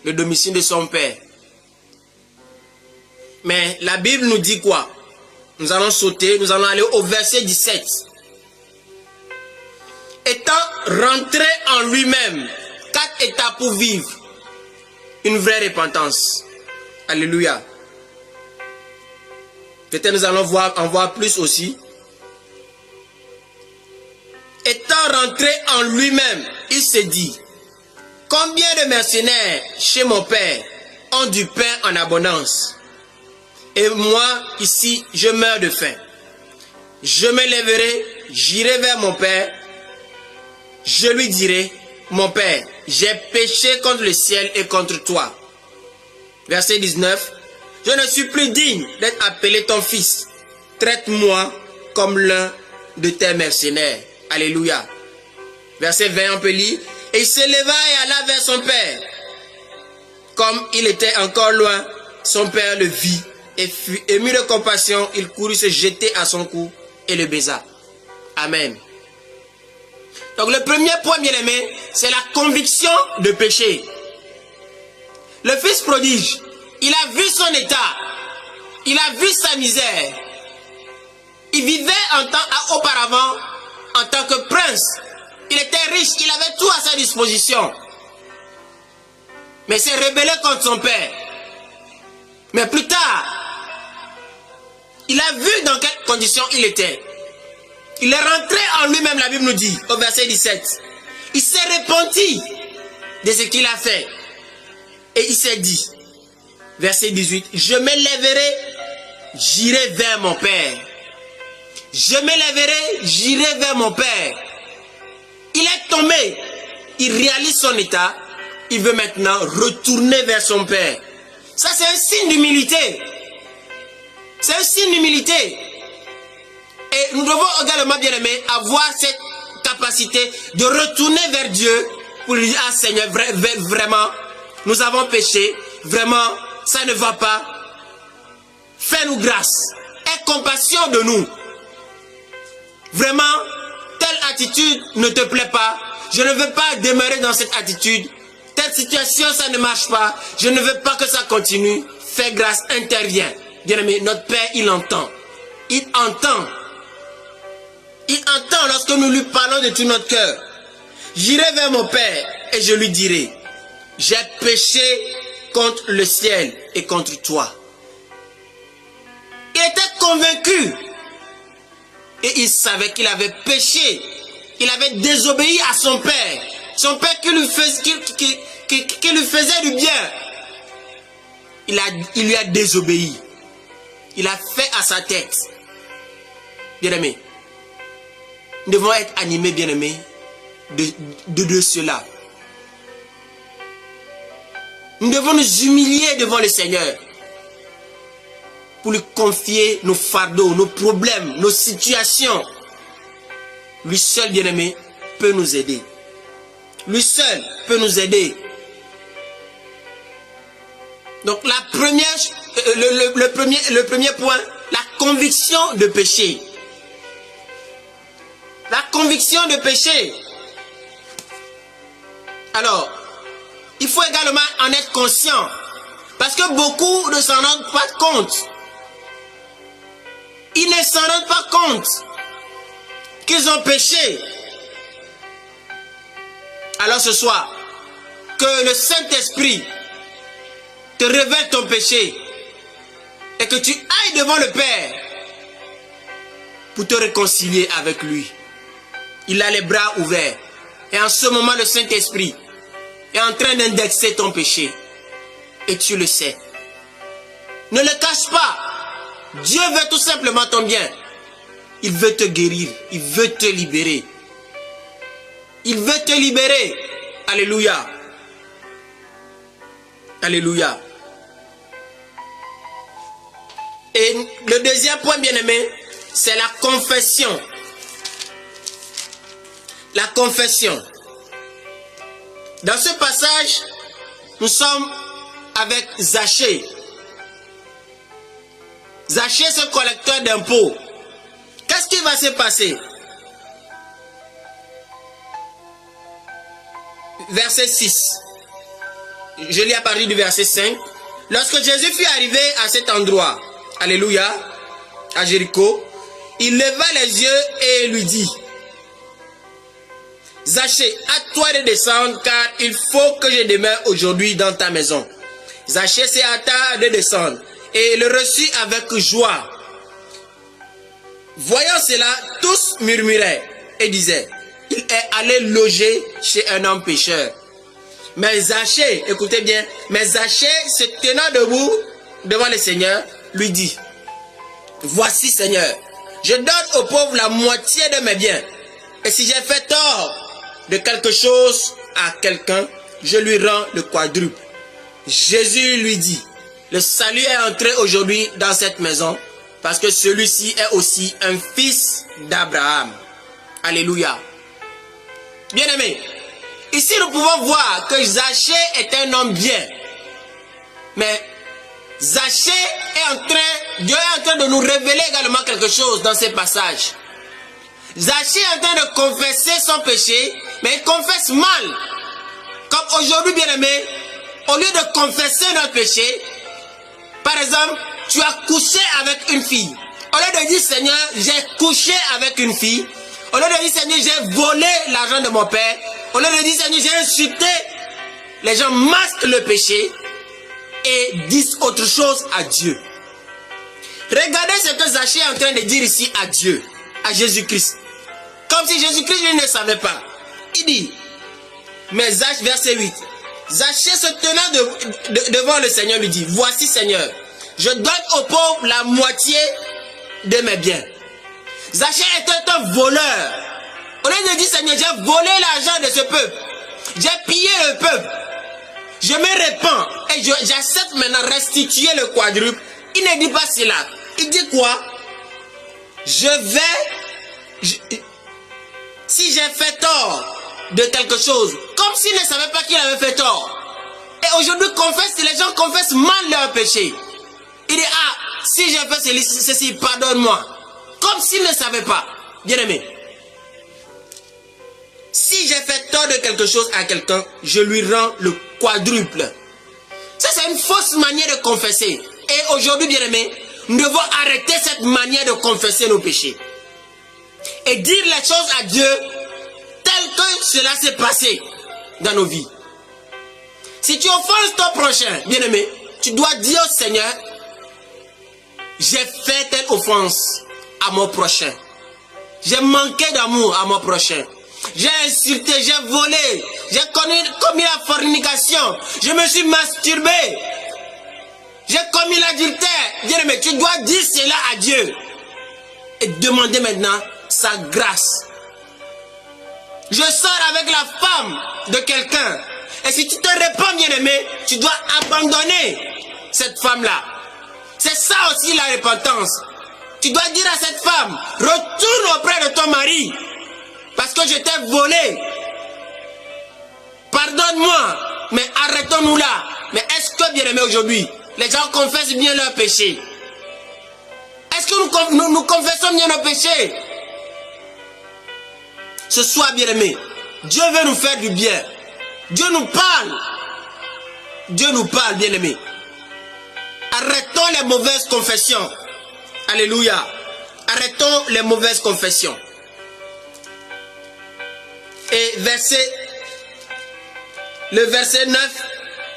le domicile de son père. Mais la Bible nous dit quoi? Nous allons sauter, nous allons aller au verset 17. Étant rentré en lui-même, 4 étapes pour vivre une vraie repentance. Alléluia. Peut-être nous allons en voir plus aussi. Étant rentré en lui-même, il s'est dit, combien de mercenaires chez mon père ont du pain en abondance? Et moi, ici, je meurs de faim. Je me lèverai, j'irai vers mon père. Je lui dirai, mon père, j'ai péché contre le ciel et contre toi. Verset 19. Je ne suis plus digne d'être appelé ton fils. Traite-moi comme l'un de tes mercenaires. Alléluia. Verset 20, on peut lire. Et il se leva et alla vers son père. Comme il était encore loin, son père le vit et fut ému de compassion. Il courut se jeter à son cou et le baisa. Amen. Donc le premier point, bien aimé, c'est la conviction de péché. Le fils prodige, il a vu son état, il a vu sa misère. Il vivait auparavant en tant que prince. Il était riche, il avait tout à sa disposition. Mais il s'est rebellé contre son père. Mais plus tard, il a vu dans quelles conditions il était. Il est rentré en lui-même, la Bible nous dit, au verset 17. Il s'est repenti de ce qu'il a fait. Et il s'est dit, verset 18, je me lèverai, j'irai vers mon père. Je me lèverai, j'irai vers mon père. Il est tombé, il réalise son état, il veut maintenant retourner vers son père. Ça, c'est un signe d'humilité. C'est un signe d'humilité. Et nous devons également, bien aimé, avoir cette capacité de retourner vers Dieu pour lui dire, ah Seigneur, vraiment, nous avons péché, vraiment, ça ne va pas. Fais-nous grâce, aie compassion de nous. Vraiment, telle attitude ne te plaît pas. Je ne veux pas demeurer dans cette attitude. Telle situation, ça ne marche pas. Je ne veux pas que ça continue. Fais grâce, interviens. Bien aimé, notre Père, il entend. Il entend. Il entend lorsque nous lui parlons de tout notre cœur. J'irai vers mon Père et je lui dirai, j'ai péché contre le ciel et contre toi. Il était convaincu. Et il savait qu'il avait péché. Il avait désobéi à son père. Son père qui lui faisait du bien. Il lui a désobéi. Il a fait à sa tête. Bien-aimé, nous devons être animés, bien-aimés, de cela. Nous devons nous humilier devant le Seigneur pour lui confier nos fardeaux, nos problèmes, nos situations. Lui seul, bien-aimé, peut nous aider. Lui seul peut nous aider. Donc la première, le premier point, la conviction de péché. La conviction de péché. Alors, il faut également en être conscient. Parce que beaucoup ne s'en rendent pas compte. Ils ne s'en rendent pas compte qu'ils ont péché. Alors ce soir, que le Saint-Esprit te révèle ton péché et que tu ailles devant le Père pour te réconcilier avec lui. Il a les bras ouverts et en ce moment le Saint-Esprit est en train d'indexer ton péché et tu le sais. Ne le cache pas. Dieu veut tout simplement ton bien. Il veut te guérir. Il veut te libérer. Il veut te libérer. Alléluia. Alléluia. Et le deuxième point, bien-aimé, c'est la confession. La confession. Dans ce passage, nous sommes avec Zachée. Zachée, ce collecteur d'impôts. Qu'est-ce qui va se passer? Verset 6. Je lis à partir du verset 5. Lorsque Jésus fut arrivé à cet endroit, alléluia, à Jéricho, il leva les yeux et lui dit: Zachée, hâte-toi de descendre, car il faut que je demeure aujourd'hui dans ta maison. Zachée s'est hâta de descendre et le reçut avec joie. Voyant cela, tous murmuraient et disaient: il est allé loger chez un homme pécheur. Mais Zachée, écoutez bien, mais Zachée, se tenant debout devant le Seigneur, lui dit: voici, Seigneur, je donne aux pauvres la moitié de mes biens. Et si j'ai fait tort de quelque chose à quelqu'un, je lui rends le quadruple. Jésus lui dit: le salut est entré aujourd'hui dans cette maison, parce que celui-ci est aussi un fils d'Abraham. Alléluia. Bien-aimés, ici nous pouvons voir que Zachée est un homme bien. Mais Zachée Dieu est en train de nous révéler également quelque chose dans ces passages. Zachée est en train de confesser son péché, mais il confesse mal. Comme aujourd'hui, bien-aimé, au lieu de confesser notre péché, par exemple, tu as couché avec une fille. Au lieu de dire: Seigneur, j'ai couché avec une fille. Au lieu de dire: Seigneur, j'ai volé l'argent de mon père. Au lieu de dire: Seigneur, j'ai insulté. Les gens masquent le péché et disent autre chose à Dieu. Regardez ce que Zachée est en train de dire ici à Dieu, à Jésus-Christ. Comme si Jésus-Christ lui ne savait pas. Il dit, mais verset 8. Zachée se tenant devant le Seigneur lui dit: voici, Seigneur, je donne aux pauvres la moitié de mes biens. Zachée était un voleur. Au lieu de dire: Seigneur, j'ai volé l'argent de ce peuple, j'ai pillé le peuple, je me répands et j'accepte maintenant restituer le quadruple. Il ne dit pas cela. Il dit quoi? Si j'ai fait tort de quelque chose, comme s'il ne savait pas qu'il avait fait tort. Et aujourd'hui, les gens confessent mal leur péché. Il dit: ah, si j'ai fait ceci, pardonne-moi. Comme s'il ne savait pas. Bien-aimé, si j'ai fait tort de quelque chose à quelqu'un, je lui rends le quadruple. Ça, c'est une fausse manière de confesser. Et aujourd'hui, bien-aimé, nous devons arrêter cette manière de confesser nos péchés. Et dire les choses à Dieu tel que cela s'est passé dans nos vies. Si tu offenses ton prochain, bien-aimé, tu dois dire au Seigneur: j'ai fait telle offense à mon prochain. J'ai manqué d'amour à mon prochain. J'ai insulté, j'ai volé, j'ai commis la fornication, je me suis masturbé, j'ai commis l'adultère. Bien-aimé, tu dois dire cela à Dieu et demander maintenant sa grâce. Je sors avec la femme de quelqu'un, et si tu te répands, bien-aimé, tu dois abandonner cette femme-là. C'est ça aussi la repentance. Tu dois dire à cette femme: retourne auprès de ton mari, parce que je t'ai volé. Pardonne-moi, mais arrêtons-nous là. Mais est-ce que, bien-aimé, aujourd'hui, les gens confessent bien leurs péchés? Est-ce que nous confessons bien nos péchés? Ce soir, bien-aimé, Dieu veut nous faire du bien. Dieu nous parle. Dieu nous parle, bien-aimé. Arrêtons les mauvaises confessions. Alléluia. Arrêtons les mauvaises confessions. Et le verset 9,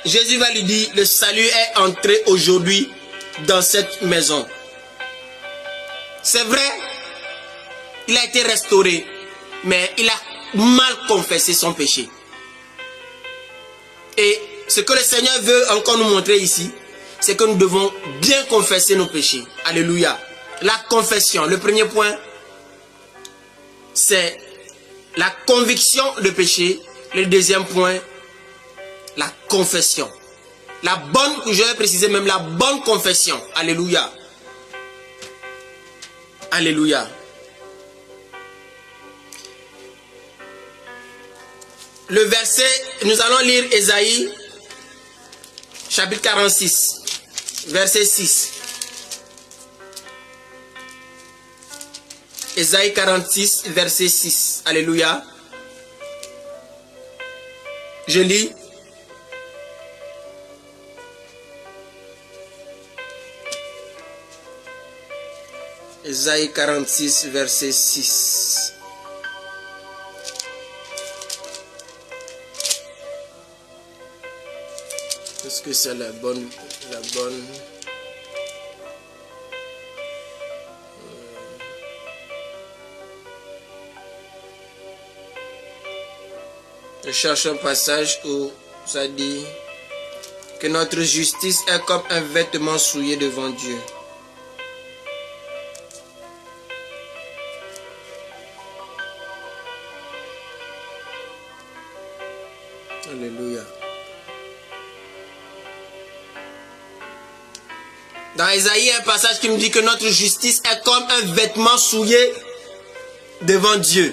Jésus va lui dire: le salut est entré aujourd'hui dans cette maison. C'est vrai, il a été restauré, mais il a mal confessé son péché. Et ce que le Seigneur veut encore nous montrer ici, c'est que nous devons bien confesser nos péchés. Alléluia. La confession. Le premier point, c'est la conviction de péché. Le deuxième point, la confession. La bonne, je vais préciser même la bonne confession. Alléluia. Alléluia. Le verset, nous allons lire Ésaïe, chapitre 46, verset 6. Ésaïe 46, verset 6. Alléluia. Je lis. Ésaïe 46, verset 6. Est-ce que c'est la bonne... Je cherche un passage où ça dit que notre justice est comme un vêtement souillé devant Dieu. Alléluia. Dans Ésaïe, il y a un passage qui me dit que notre justice est comme un vêtement souillé devant Dieu.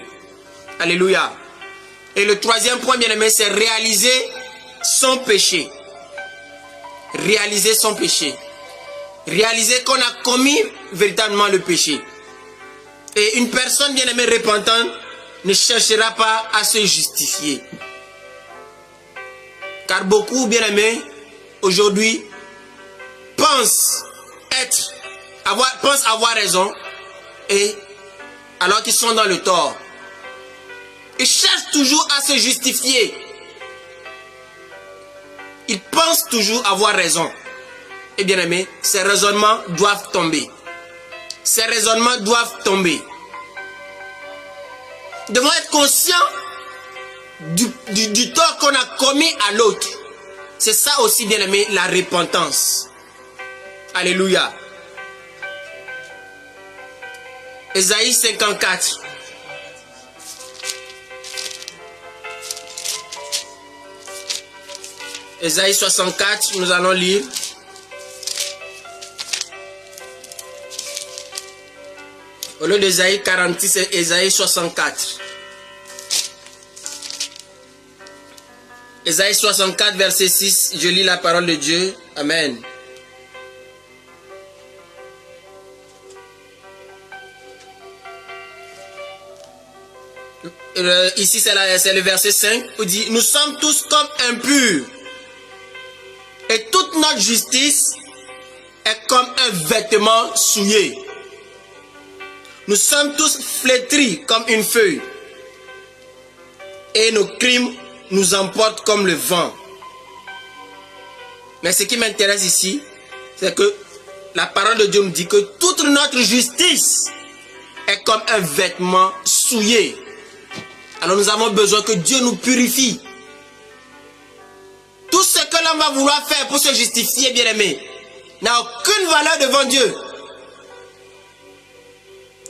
Alléluia. Et le troisième point, bien aimé, c'est réaliser son péché. Réaliser son péché. Réaliser qu'on a commis véritablement le péché. Et une personne, bien aimée, repentante, ne cherchera pas à se justifier. Car beaucoup, bien aimés, aujourd'hui, pensent avoir raison, et alors qu'ils sont dans le tort. Ils cherchent toujours à se justifier. Ils pensent toujours avoir raison. Et bien aimé, ces raisonnements doivent tomber. Ces raisonnements doivent tomber. Nous devons être conscients du tort qu'on a commis à l'autre. C'est ça aussi, bien aimé, la repentance. Alléluia. Ésaïe 54. Ésaïe 64, nous allons lire. Au lieu d'Ésaïe 46, c'est Ésaïe 64. Ésaïe 64, verset 6, je lis la parole de Dieu. Amen. Ici, c'est le verset 5, où dit, nous sommes tous comme impurs. Et toute notre justice est comme un vêtement souillé. Nous sommes tous flétris comme une feuille. Et nos crimes nous emportent comme le vent. Mais ce qui m'intéresse ici, c'est que la parole de Dieu nous dit que toute notre justice est comme un vêtement souillé. Alors nous avons besoin que Dieu nous purifie. Tout ce que l'homme va vouloir faire pour se justifier, bien aimé, n'a aucune valeur devant Dieu.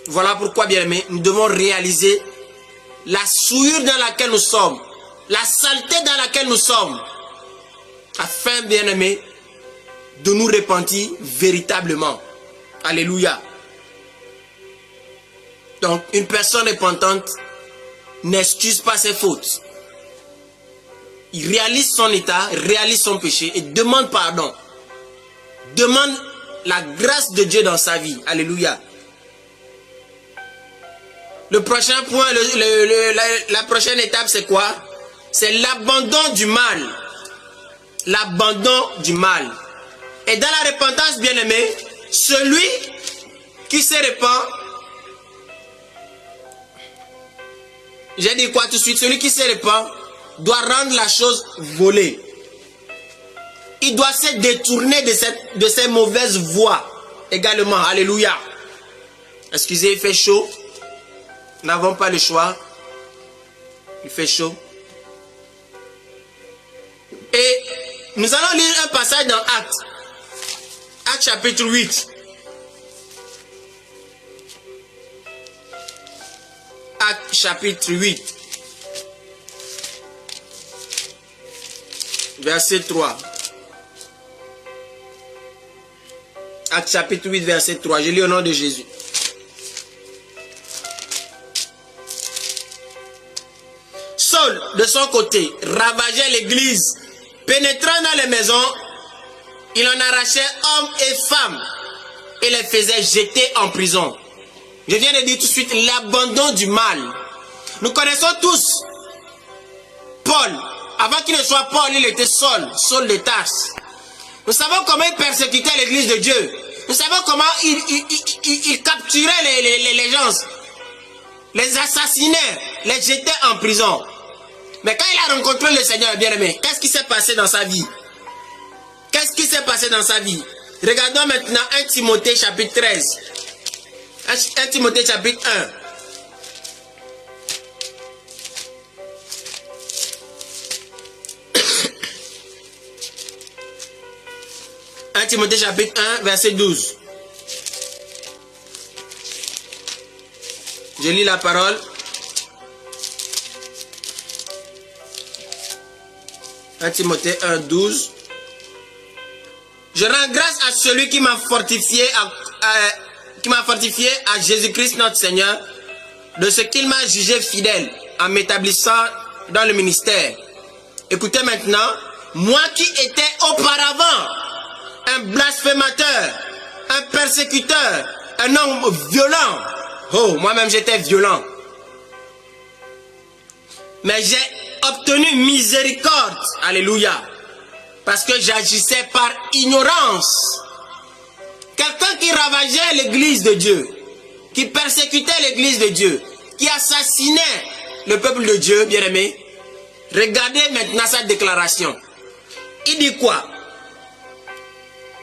Voilà pourquoi, bien aimé, nous devons réaliser la souillure dans laquelle nous sommes, la saleté dans laquelle nous sommes, afin, bien aimé, de nous repentir véritablement. Alléluia. Donc, une personne repentante n'excuse pas ses fautes. Il réalise son état, réalise son péché et demande pardon. Demande la grâce de Dieu dans sa vie. Alléluia. Le prochain point, la prochaine étape, c'est quoi? C'est l'abandon du mal. L'abandon du mal. Et dans la repentance, bien aimé, celui qui se repent, j'ai dit quoi tout de suite? Celui qui se repent doit rendre la chose volée. Il doit se détourner de ces mauvaises voies également. Alléluia. Excusez, il fait chaud. Nous n'avons pas le choix. Il fait chaud. Et nous allons lire un passage dans Actes. Actes chapitre 8. Actes chapitre 8. Verset 3. Actes chapitre 8, verset 3. Je lis au nom de Jésus. Saul, de son côté, ravageait l'église. Pénétrant dans les maisons, il en arrachait hommes et femmes et les faisait jeter en prison. Je viens de dire tout de suite l'abandon du mal. Nous connaissons tous Paul. Avant qu'il ne soit Paul, il était Saul, Saul de Tarse. Nous savons comment il persécutait l'église de Dieu. Nous savons comment il capturait les gens, les assassinait, les jetait en prison. Mais quand il a rencontré le Seigneur bien-aimé, qu'est-ce qui s'est passé dans sa vie? Qu'est-ce qui s'est passé dans sa vie? Regardons maintenant 1 Timothée chapitre 13. 1 Timothée chapitre 1. 1 Timothée chapitre 1, verset 12. Je lis la parole. 1 Timothée 1, 12. Je rends grâce à celui qui m'a fortifié à Jésus-Christ notre Seigneur, de ce qu'il m'a jugé fidèle en m'établissant dans le ministère. Écoutez maintenant, moi qui étais auparavant un blasphémateur, un persécuteur, un homme violent. Oh, moi-même j'étais violent. Mais j'ai obtenu miséricorde. Alléluia. Parce que j'agissais par ignorance. Quelqu'un qui ravageait l'église de Dieu, qui persécutait l'église de Dieu, qui assassinait le peuple de Dieu, bien-aimé. Regardez maintenant sa déclaration. Il dit quoi?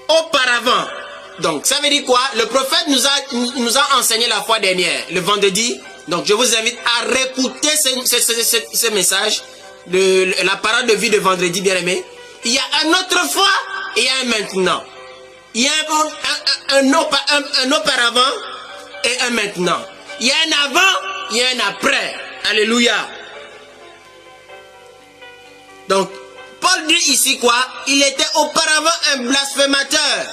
Auparavant. Donc, ça veut dire quoi? Le prophète nous a enseigné la fois dernière, le vendredi. Donc, je vous invite à réécouter ce message, la parole de vie de vendredi, bien-aimé. Il y a un autrefois et il y a un maintenant. Il y a un auparavant et un maintenant. Il y a un avant, il y a un après. Alléluia. Donc, Paul dit ici quoi? Il était auparavant un blasphémateur,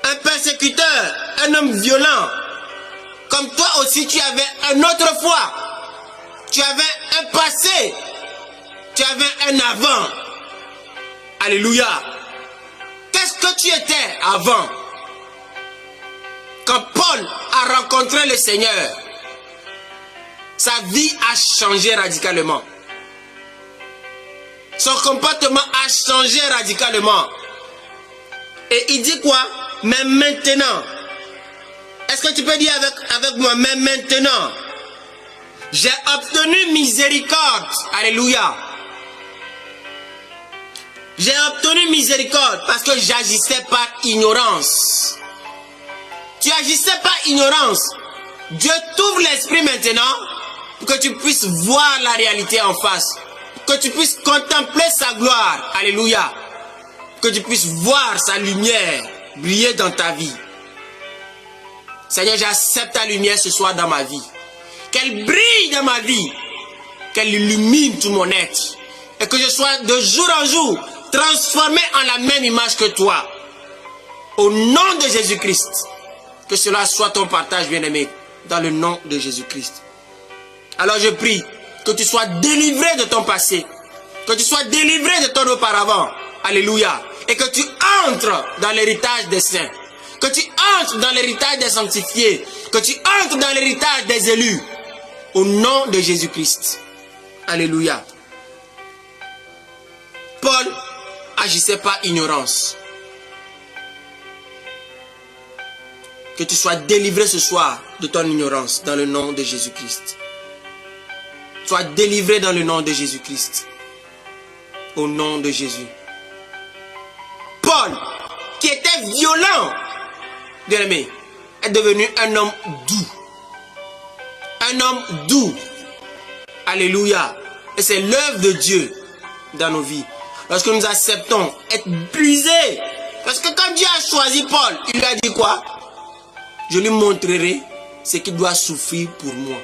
un persécuteur, un homme violent. Comme toi aussi, tu avais un autrefois. Tu avais un passé. Tu avais un avant. Alléluia. Qu'est-ce que tu étais avant? Quand Paul a rencontré le Seigneur, sa vie a changé radicalement. Son comportement a changé radicalement. Et il dit quoi? Mais maintenant. Est-ce que tu peux dire avec moi? Mais maintenant. J'ai obtenu miséricorde. Alléluia. J'ai obtenu miséricorde parce que j'agissais par ignorance. Tu agissais par ignorance. Dieu t'ouvre l'esprit maintenant pour que tu puisses voir la réalité en face. Que tu puisses contempler sa gloire. Alléluia. Que tu puisses voir sa lumière briller dans ta vie. Seigneur, j'accepte ta lumière ce soir dans ma vie. Qu'elle brille dans ma vie. Qu'elle illumine tout mon être. Et que je sois de jour en jour transformé en la même image que toi. Au nom de Jésus-Christ. Que cela soit ton partage, bien-aimé. Dans le nom de Jésus-Christ. Alors je prie que tu sois délivré de ton passé. Que tu sois délivré de ton auparavant. Alléluia. Et que tu entres dans l'héritage des saints. Que tu entres dans l'héritage des sanctifiés. Que tu entres dans l'héritage des élus. Au nom de Jésus-Christ. Alléluia. Paul agissait par ignorance. Que tu sois délivré ce soir de ton ignorance dans le nom de Jésus-Christ. Sois délivré dans le nom de Jésus-Christ. Au nom de Jésus. Paul, qui était violent, bien-aimé, est devenu un homme doux. Un homme doux. Alléluia. Et c'est l'œuvre de Dieu dans nos vies. Lorsque nous acceptons être brisés Parce que quand Dieu a choisi Paul, il lui a dit quoi? Je lui montrerai ce qu'il doit souffrir pour moi.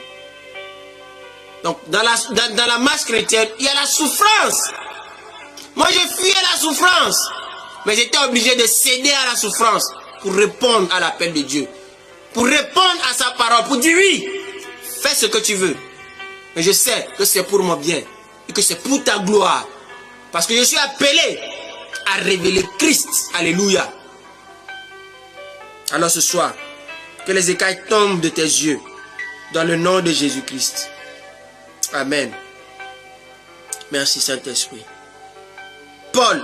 Donc, dans la marche chrétienne, il y a la souffrance. Moi, je fuyais la souffrance. Mais j'étais obligé de céder à la souffrance pour répondre à l'appel de Dieu. Pour répondre à sa parole. Pour dire oui, fais ce que tu veux. Mais je sais que c'est pour mon bien. Et que c'est pour ta gloire. Parce que je suis appelé à révéler Christ. Alléluia. Alors ce soir, que les écailles tombent de tes yeux. Dans le nom de Jésus-Christ. Amen. Merci Saint-Esprit. Paul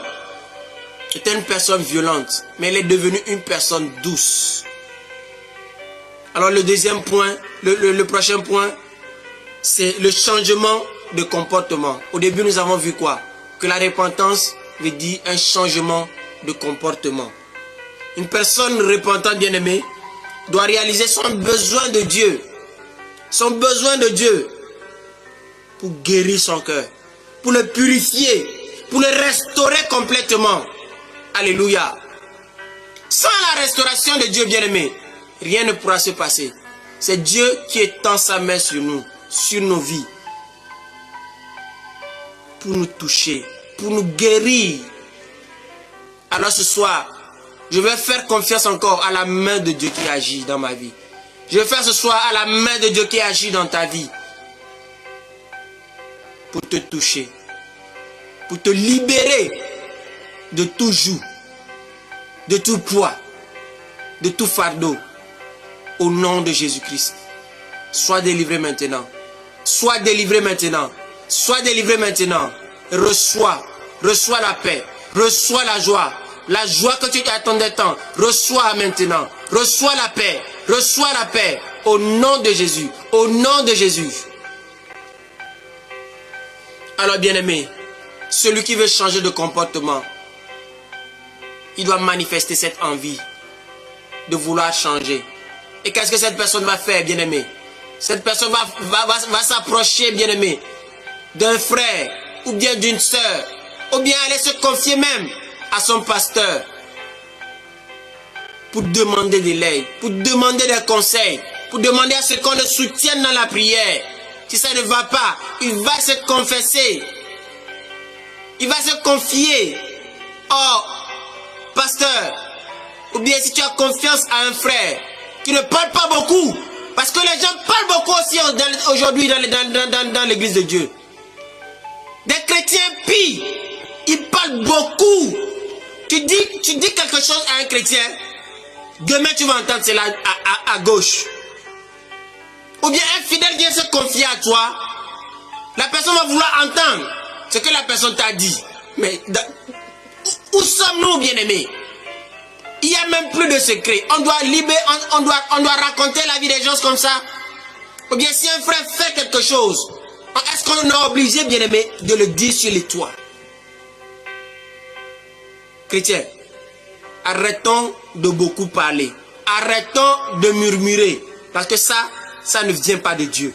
était une personne violente, mais il est devenu une personne douce. Alors le deuxième point, le prochain point, c'est le changement de comportement. Au début, nous avons vu quoi? Que la repentance veut dire un changement de comportement. Une personne repentante, bien-aimée, doit réaliser son besoin de Dieu. Son besoin de Dieu pour guérir son cœur, pour le purifier, pour le restaurer complètement. Alléluia. Sans la restauration de Dieu, bien-aimé, rien ne pourra se passer. C'est Dieu qui étend sa main sur nous, sur nos vies, pour nous toucher, pour nous guérir. Alors ce soir, je vais faire confiance encore à la main de Dieu qui agit dans ma vie. Je vais faire ce soir à la main de Dieu qui agit dans ta vie. Pour te toucher. Pour te libérer de tout joug, de tout poids, de tout fardeau. Au nom de Jésus-Christ. Sois délivré maintenant. Sois délivré maintenant. Sois délivré maintenant. Reçois la paix. Reçois la joie. La joie que tu attendais tant. Reçois maintenant. Reçois la paix. Reçois la paix. Au nom de Jésus. Au nom de Jésus. Alors bien-aimé, celui qui veut changer de comportement, il doit manifester cette envie de vouloir changer. Et qu'est-ce que cette personne va faire, bien-aimé? Cette personne va s'approcher, bien-aimé, d'un frère ou bien d'une sœur, ou bien aller se confier même à son pasteur pour demander de l'aide, pour demander des conseils, pour demander à ce qu'on le soutienne dans la prière. Si ça ne va pas, il va se confesser. Il va se confier. Oh, pasteur, ou bien si tu as confiance à un frère qui ne parle pas beaucoup, parce que les gens parlent beaucoup aussi aujourd'hui dans l'église de Dieu. Des chrétiens pis, ils parlent beaucoup. Tu dis quelque chose à un chrétien, demain tu vas entendre cela à gauche. Ou bien un fidèle vient se confier à toi, la personne va vouloir entendre ce que la personne t'a dit. Mais où sommes-nous, bien-aimés? Il n'y a même plus de secret. On doit raconter la vie des gens comme ça. Ou bien si un frère fait quelque chose, est-ce qu'on est obligé, bien-aimé, de le dire sur les toits? Chrétiens, arrêtons de beaucoup parler. Arrêtons de murmurer. Parce que ça ne vient pas de Dieu.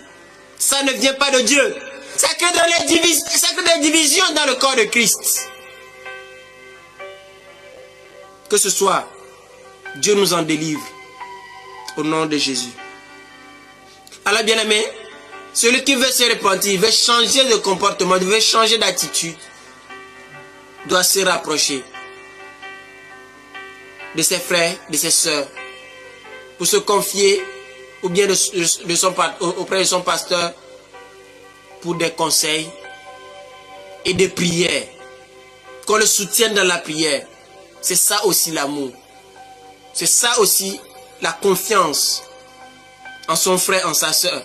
Ça ne vient pas de Dieu. C'est que des divisions dans le corps de Christ. Que ce soit, Dieu nous en délivre. Au nom de Jésus. Alors bien aimé, celui qui veut se repentir, veut changer de comportement, veut changer d'attitude, doit se rapprocher de ses frères, de ses sœurs, pour se confier ou bien auprès de son pasteur pour des conseils et des prières. Qu'on le soutienne dans la prière. C'est ça aussi l'amour. C'est ça aussi la confiance en son frère, en sa sœur.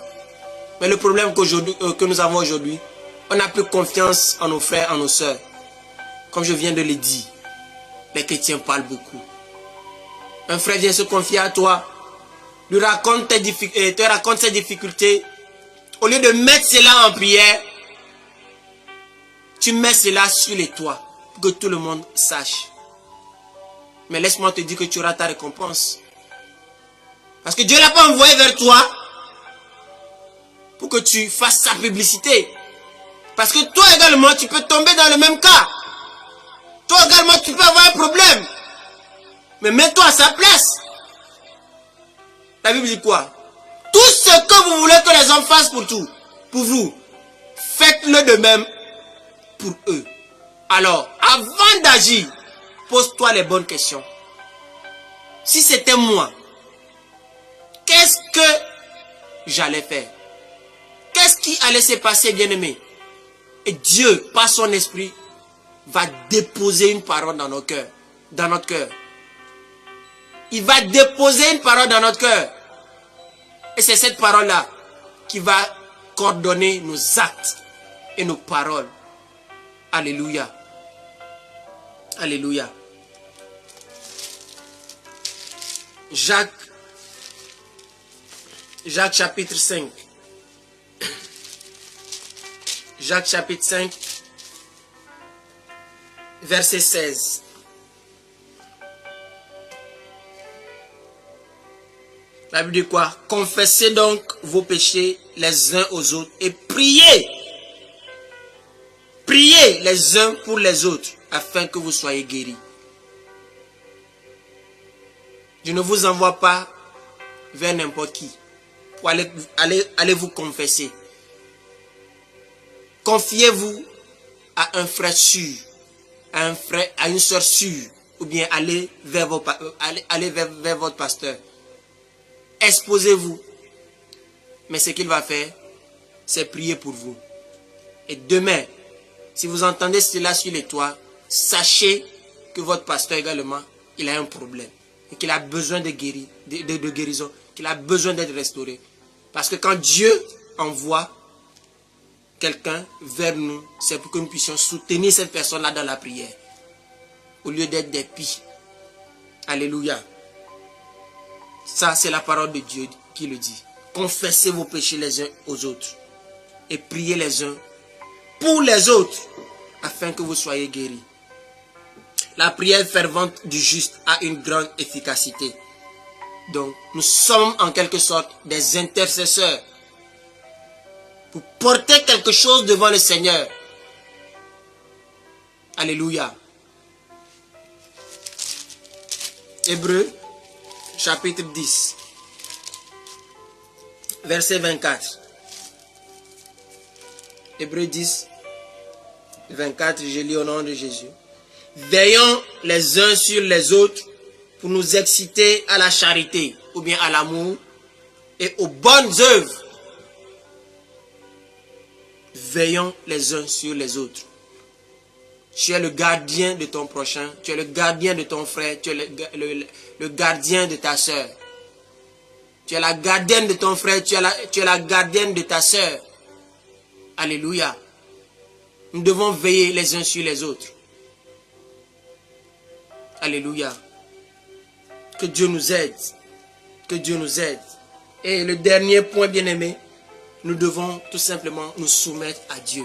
Mais le problème que nous avons aujourd'hui, on n'a plus confiance en nos frères, en nos sœurs. Comme je viens de le dire, les chrétiens parlent beaucoup. Un frère vient se confier à toi, lui raconte te raconte ses difficultés. Au lieu de mettre cela en prière, tu mets cela sur les toits pour que tout le monde sache. Mais laisse-moi te dire que tu auras ta récompense. Parce que Dieu ne l'a pas envoyé vers toi pour que tu fasses sa publicité. Parce que toi également, tu peux tomber dans le même cas. Toi également, tu peux avoir un problème. Mais mets-toi à sa place. La Bible dit quoi? Tout ce que vous voulez que les hommes fassent pour vous, faites-le de même pour eux. Alors, avant d'agir, pose-toi les bonnes questions. Si c'était moi, qu'est-ce que j'allais faire? Qu'est-ce qui allait se passer, bien-aimé? Et Dieu, par son esprit, va déposer une parole dans nos cœurs, dans notre cœur. Il va déposer une parole dans notre cœur. Et c'est cette parole-là qui va coordonner nos actes et nos paroles. Alléluia. Alléluia. Jacques chapitre 5. Jacques chapitre 5, verset 16. La Bible dit quoi? Confessez donc vos péchés les uns aux autres et priez. Priez les uns pour les autres afin que vous soyez guéris. Je ne vous envoie pas vers n'importe qui. Pour allez vous confesser. Confiez-vous à un frère sûr, à une soeur sûre, ou bien allez vers votre pasteur. Exposez-vous. Mais ce qu'il va faire, c'est prier pour vous. Et demain, si vous entendez cela sur les toits, sachez que votre pasteur également, il a un problème. Et qu'il a besoin de guérison, qu'il a besoin d'être restauré. Parce que quand Dieu envoie quelqu'un vers nous, c'est pour que nous puissions soutenir cette personne-là dans la prière. Au lieu d'être des pies. Alléluia. Ça, c'est la parole de Dieu qui le dit. Confessez vos péchés les uns aux autres. Et priez les uns pour les autres. Afin que vous soyez guéris. La prière fervente du juste a une grande efficacité. Donc, nous sommes en quelque sorte des intercesseurs. Pour porter quelque chose devant le Seigneur. Alléluia. Hébreux, chapitre 10, verset 24. Hébreux 10, 24, je lis au nom de Jésus. Veillons les uns sur les autres pour nous exciter à la charité, ou bien à l'amour, et aux bonnes œuvres. Veillons les uns sur les autres. Tu es le gardien de ton prochain, tu es le gardien de ton frère, tu es le gardien de ta soeur. Tu es la gardienne de ton frère, tu es la gardienne de ta soeur. Alléluia. Nous devons veiller les uns sur les autres. Alléluia. Que Dieu nous aide. Que Dieu nous aide. Et le dernier point, bien-aimé, nous devons tout simplement nous soumettre à Dieu.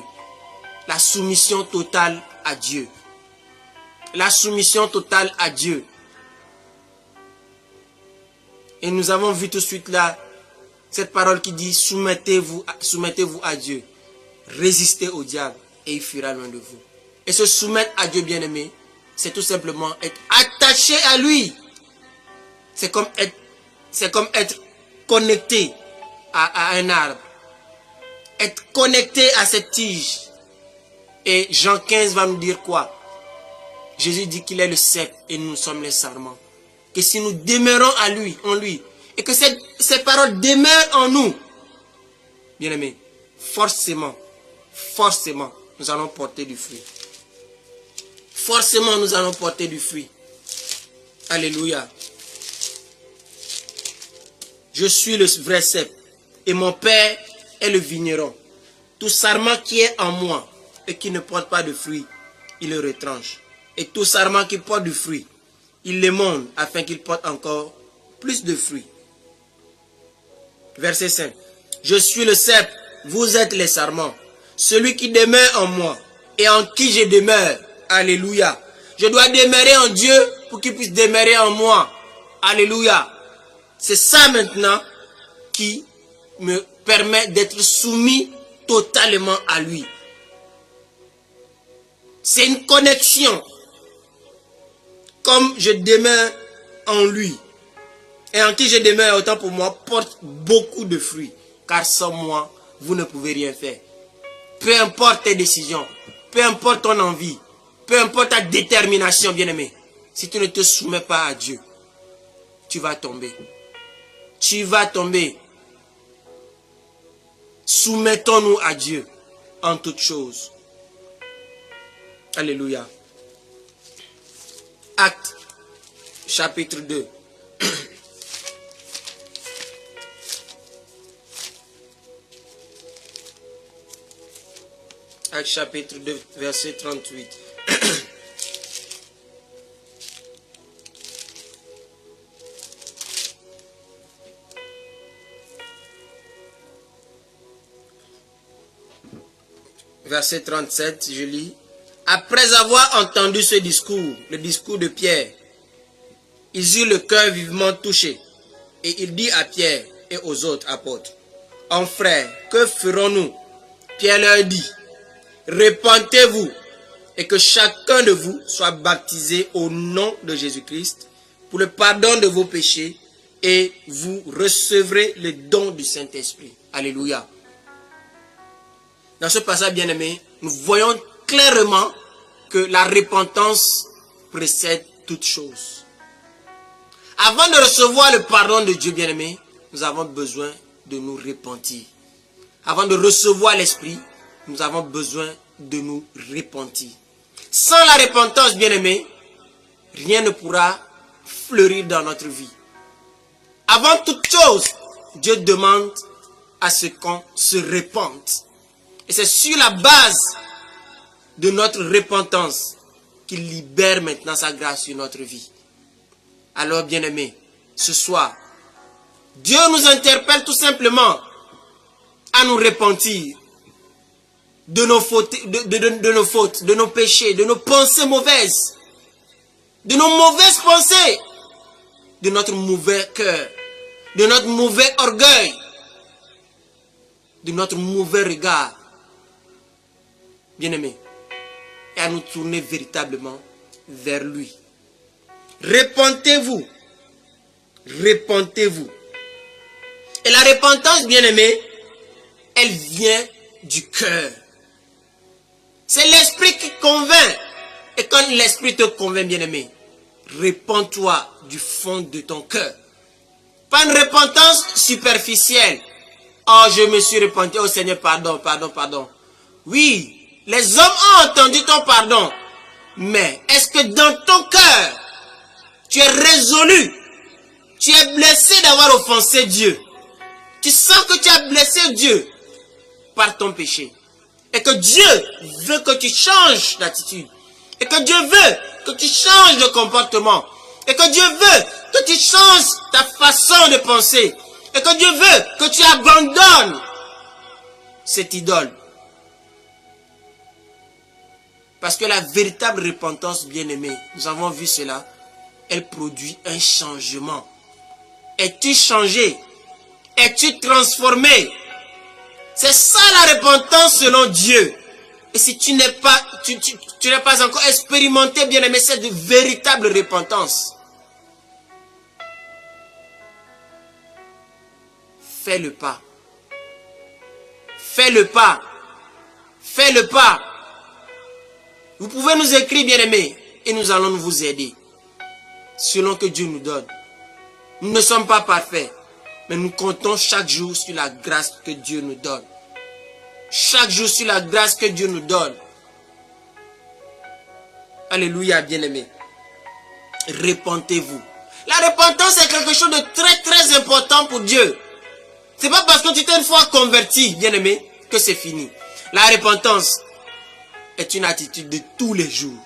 La soumission totale à Dieu. La soumission totale à Dieu. Et nous avons vu tout de suite là, cette parole qui dit, soumettez-vous à Dieu. Résistez au diable et il fuira loin de vous. Et se soumettre à Dieu, bien-aimé, c'est tout simplement être attaché à lui. C'est comme être connecté à un arbre. Être connecté à cette tige. Et Jean 15 va nous dire quoi? Jésus dit qu'il est le cep et nous sommes les sarments. Que si nous demeurons en lui, et que ces paroles demeurent en nous, bien-aimés, forcément, nous allons porter du fruit. Forcément, nous allons porter du fruit. Alléluia. Je suis le vrai cep, et mon Père est le vigneron. Tout sarment qui est en moi, et qui ne porte pas de fruit, il le retranche. Et tout sarment qui porte du fruit, il l'émonde afin qu'il porte encore plus de fruits. Verset 5. Je suis le cep, vous êtes les sarments. Celui qui demeure en moi et en qui je demeure. Alléluia. Je dois demeurer en Dieu pour qu'il puisse demeurer en moi. Alléluia. C'est ça maintenant qui me permet d'être soumis totalement à lui. C'est une connexion. Comme je demeure en lui et en qui je demeure autant pour moi porte beaucoup de fruits. Car sans moi, vous ne pouvez rien faire. Peu importe tes décisions, peu importe ton envie, peu importe ta détermination, bien-aimé, si tu ne te soumets pas à Dieu, tu vas tomber. Tu vas tomber. Soumettons-nous à Dieu en toutes choses. Alléluia. Actes, chapitre 2. Actes, chapitre 2, verset 38. Verset 37, je lis. Après avoir entendu ce discours, le discours de Pierre, ils eurent le cœur vivement touché. Et il dit à Pierre et aux autres apôtres, « En frères, que ferons-nous » Pierre leur dit, « Repentez-vous et que chacun de vous soit baptisé au nom de Jésus-Christ pour le pardon de vos péchés et vous recevrez le don du Saint-Esprit. » Alléluia. Dans ce passage bien-aimé, nous voyons clairement que la repentance précède toute chose. Avant de recevoir le pardon de Dieu bien-aimé, nous avons besoin de nous repentir. Avant de recevoir l'Esprit, nous avons besoin de nous repentir. Sans la repentance bien-aimé, rien ne pourra fleurir dans notre vie. Avant toute chose, Dieu demande à ce qu'on se repente. Et c'est sur la base de notre repentance qu'il libère maintenant sa grâce sur notre vie. Alors, bien-aimés, ce soir, Dieu nous interpelle tout simplement à nous repentir de nos fautes, de nos péchés, de nos pensées mauvaises, de nos mauvaises pensées, de notre mauvais cœur, de notre mauvais orgueil, de notre mauvais regard. Bien-aimés, et à nous tourner véritablement vers lui. Repentez-vous. Repentez-vous. Et la repentance, bien-aimés, elle vient du cœur. C'est l'esprit qui convainc. Et quand l'esprit te convainc, bien-aimé, repens-toi du fond de ton cœur. Pas une repentance superficielle. Oh, je me suis repenti. Oh Seigneur, pardon, pardon, pardon. Oui. Les hommes ont entendu ton pardon, mais est-ce que dans ton cœur, tu es résolu, tu es blessé d'avoir offensé Dieu, tu sens que tu as blessé Dieu par ton péché, et que Dieu veut que tu changes d'attitude, et que Dieu veut que tu changes de comportement, et que Dieu veut que tu changes ta façon de penser, et que Dieu veut que tu abandonnes cette idole. Parce que la véritable repentance, bien-aimée, nous avons vu cela, elle produit un changement. Es-tu changé? Es-tu transformé? C'est ça la repentance selon Dieu. Et si tu n'es pas, tu n'as pas encore expérimenté, bien-aimé, c'est de véritable repentance. Fais le pas. Fais le pas. Fais le pas. Vous pouvez nous écrire, bien-aimés, et nous allons vous aider, selon que Dieu nous donne. Nous ne sommes pas parfaits, mais nous comptons chaque jour sur la grâce que Dieu nous donne. Chaque jour sur la grâce que Dieu nous donne. Alléluia, bien-aimés. Repentez-vous. La repentance est quelque chose de très très important pour Dieu. Ce n'est pas parce que tu t'es une fois converti, bien-aimé, que c'est fini. La repentance est une attitude de tous les jours.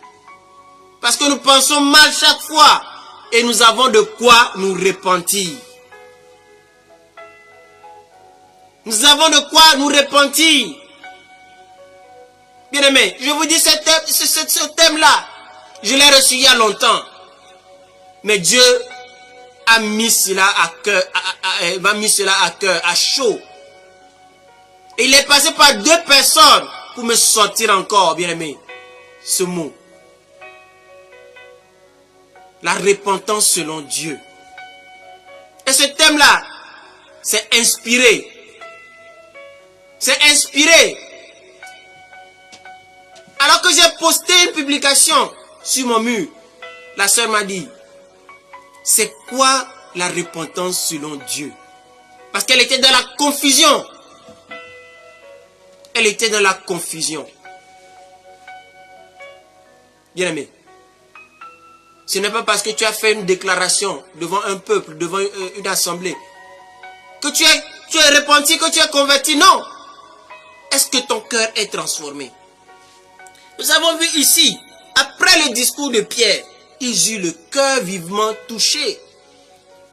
Parce que nous pensons mal chaque fois et nous avons de quoi nous repentir. Nous avons de quoi nous repentir. Bien aimé, je vous dis ce thème-là, je l'ai reçu il y a longtemps. Mais Dieu a mis cela à cœur, m'a mis cela à cœur, à chaud. Et il est passé par 2 personnes pour me sortir encore, bien aimé, ce mot. La repentance selon Dieu. Et ce thème-là, c'est inspiré. C'est inspiré. Alors que j'ai posté une publication sur mon mur, la sœur m'a dit, c'est quoi la repentance selon Dieu? Parce qu'elle était dans la confusion. Elle était dans la confusion. Bien aimé, ce n'est pas parce que tu as fait une déclaration devant un peuple, devant une assemblée, que tu es repenti, que tu es converti. Non. Est-ce que ton cœur est transformé? Nous avons vu ici, après le discours de Pierre, ils eurent le cœur vivement touché.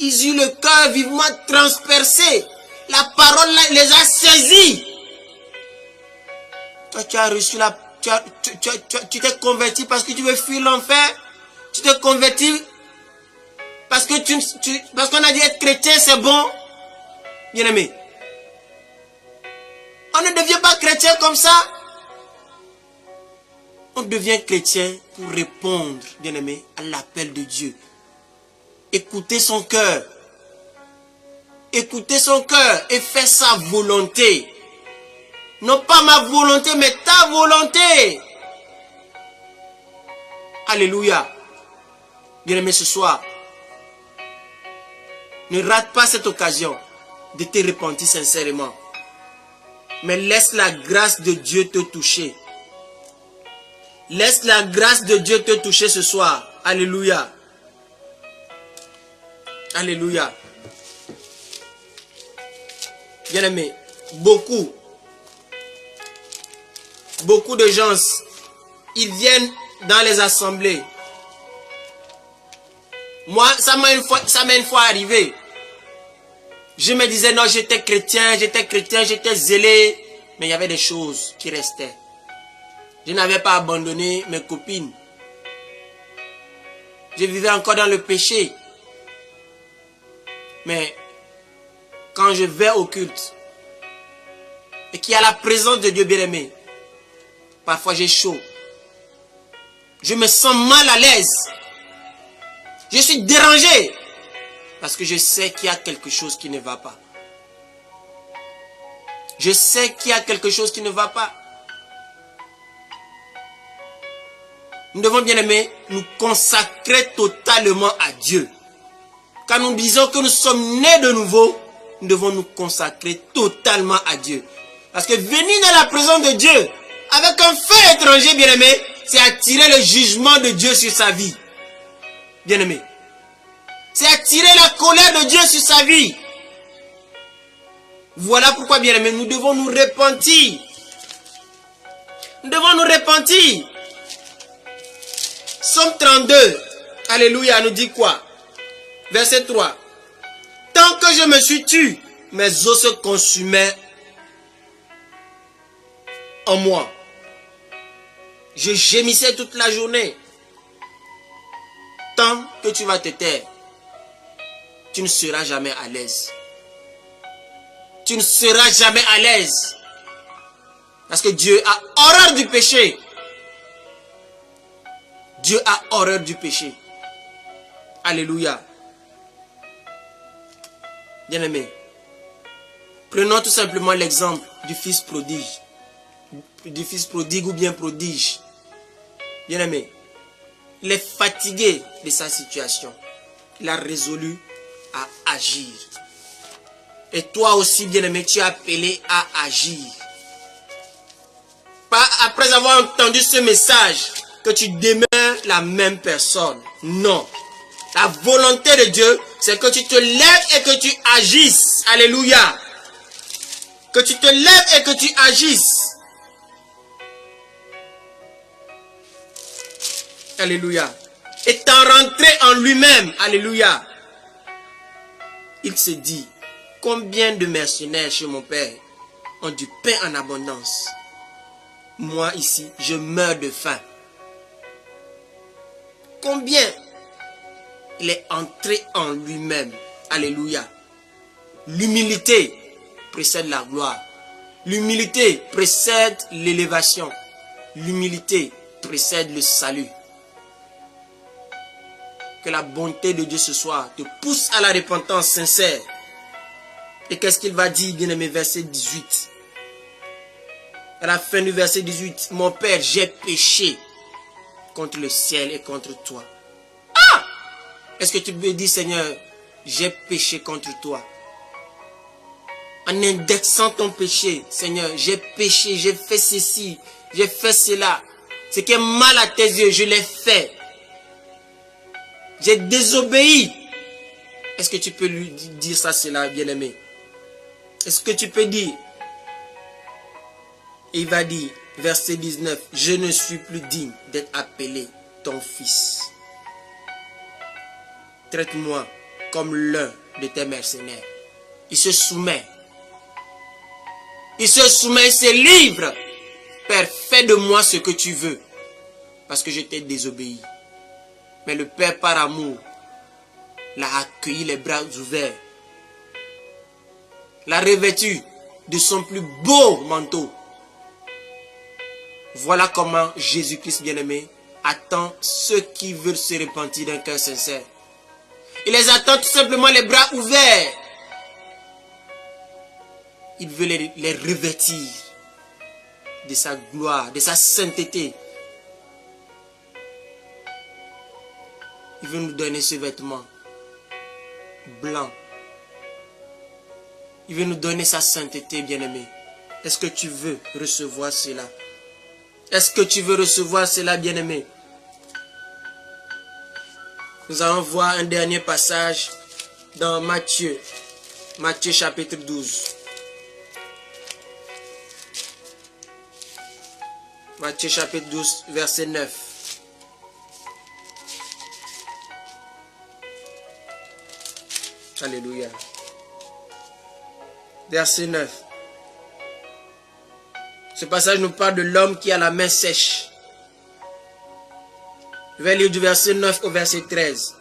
Ils eurent le cœur vivement transpercé. La parole les a saisis. Toi, tu as reçu tu t'es converti parce que tu veux fuir l'enfer. Tu t'es converti parce que parce qu'on a dit être chrétien, c'est bon. Bien aimé. On ne devient pas chrétien comme ça. On devient chrétien pour répondre, bien aimé, à l'appel de Dieu. Écoutez son cœur. Écoutez son cœur et fais sa volonté. Non pas ma volonté, mais ta volonté. Alléluia. Bien aimé, ce soir, ne rate pas cette occasion de te repentir sincèrement. Mais laisse la grâce de Dieu te toucher. Laisse la grâce de Dieu te toucher ce soir. Alléluia. Alléluia. Bien-aimé, beaucoup de gens, ils viennent dans les assemblées. Moi, ça m'est une fois arrivé. Je me disais, non, j'étais chrétien, j'étais zélé. Mais il y avait des choses qui restaient. Je n'avais pas abandonné mes copines. Je vivais encore dans le péché. Mais quand je vais au culte et qu'il y a la présence de Dieu bien-aimé, parfois j'ai chaud. Je me sens mal à l'aise. Je suis dérangé. Parce que je sais qu'il y a quelque chose qui ne va pas. Je sais qu'il y a quelque chose qui ne va pas. Nous devons, bien aimer, nous consacrer totalement à Dieu. Quand nous disons que nous sommes nés de nouveau, nous devons nous consacrer totalement à Dieu. Parce que venir dans la présence de Dieu, avec un feu étranger, bien aimé, c'est attirer le jugement de Dieu sur sa vie. Bien aimé. C'est attirer la colère de Dieu sur sa vie. Voilà pourquoi, bien aimé, nous devons nous repentir. Nous devons nous repentir. Psaume 32, alléluia, nous dit quoi? Verset 3. Tant que je me suis tué, mes os se consumaient en moi. Je gémissais toute la journée. Tant que tu vas te taire, tu ne seras jamais à l'aise. Tu ne seras jamais à l'aise. Parce que Dieu a horreur du péché. Dieu a horreur du péché. Alléluia. Bien-aimé, prenons tout simplement l'exemple du fils prodige. Du fils prodigue ou bien prodige. Bien-aimé, il est fatigué de sa situation. Il a résolu à agir. Et toi aussi, bien-aimé, tu es appelé à agir. Pas après avoir entendu ce message que tu demeures la même personne. Non. La volonté de Dieu, c'est que tu te lèves et que tu agisses. Alléluia. Que tu te lèves et que tu agisses. Alléluia. Étant rentré en lui-même. Alléluia. Il se dit, combien de mercenaires chez mon père ont du pain en abondance. Moi ici, je meurs de faim. Combien il est entré en lui-même. Alléluia. L'humilité précède la gloire. L'humilité précède l'élévation. L'humilité précède le salut. Que la bonté de Dieu ce soir te pousse à la repentance sincère. Et qu'est-ce qu'il va dire, bien-aimé, verset 18? À la fin du verset 18, mon Père, j'ai péché contre le ciel et contre toi. Ah! Est-ce que tu peux dire, Seigneur, j'ai péché contre toi? En indexant ton péché, Seigneur, j'ai péché, j'ai fait ceci, j'ai fait cela. Ce qui est mal à tes yeux, je l'ai fait. J'ai désobéi. Est-ce que tu peux lui dire ça, cela, bien-aimé? Est-ce que tu peux dire? Il va dire, verset 19, je ne suis plus digne d'être appelé ton fils. Traite-moi comme l'un de tes mercenaires. Il se soumet. Il se soumet, il se livre. Père, fais de moi ce que tu veux. Parce que je t'ai désobéi. Mais le Père, par amour, l'a accueilli les bras ouverts. L'a revêtu de son plus beau manteau. Voilà comment Jésus-Christ bien-aimé attend ceux qui veulent se repentir d'un cœur sincère. Il les attend tout simplement les bras ouverts. Il veut les revêtir de sa gloire, de sa sainteté. Il veut nous donner ce vêtement blanc. Il veut nous donner sa sainteté, bien-aimé. Est-ce que tu veux recevoir cela? Est-ce que tu veux recevoir cela, bien-aimé? Nous allons voir un dernier passage dans Matthieu. Matthieu chapitre 12. Matthieu chapitre 12, verset 9. Alléluia. Verset 9. Ce passage nous parle de l'homme qui a la main sèche. Je vais lire du verset 9 au verset 13.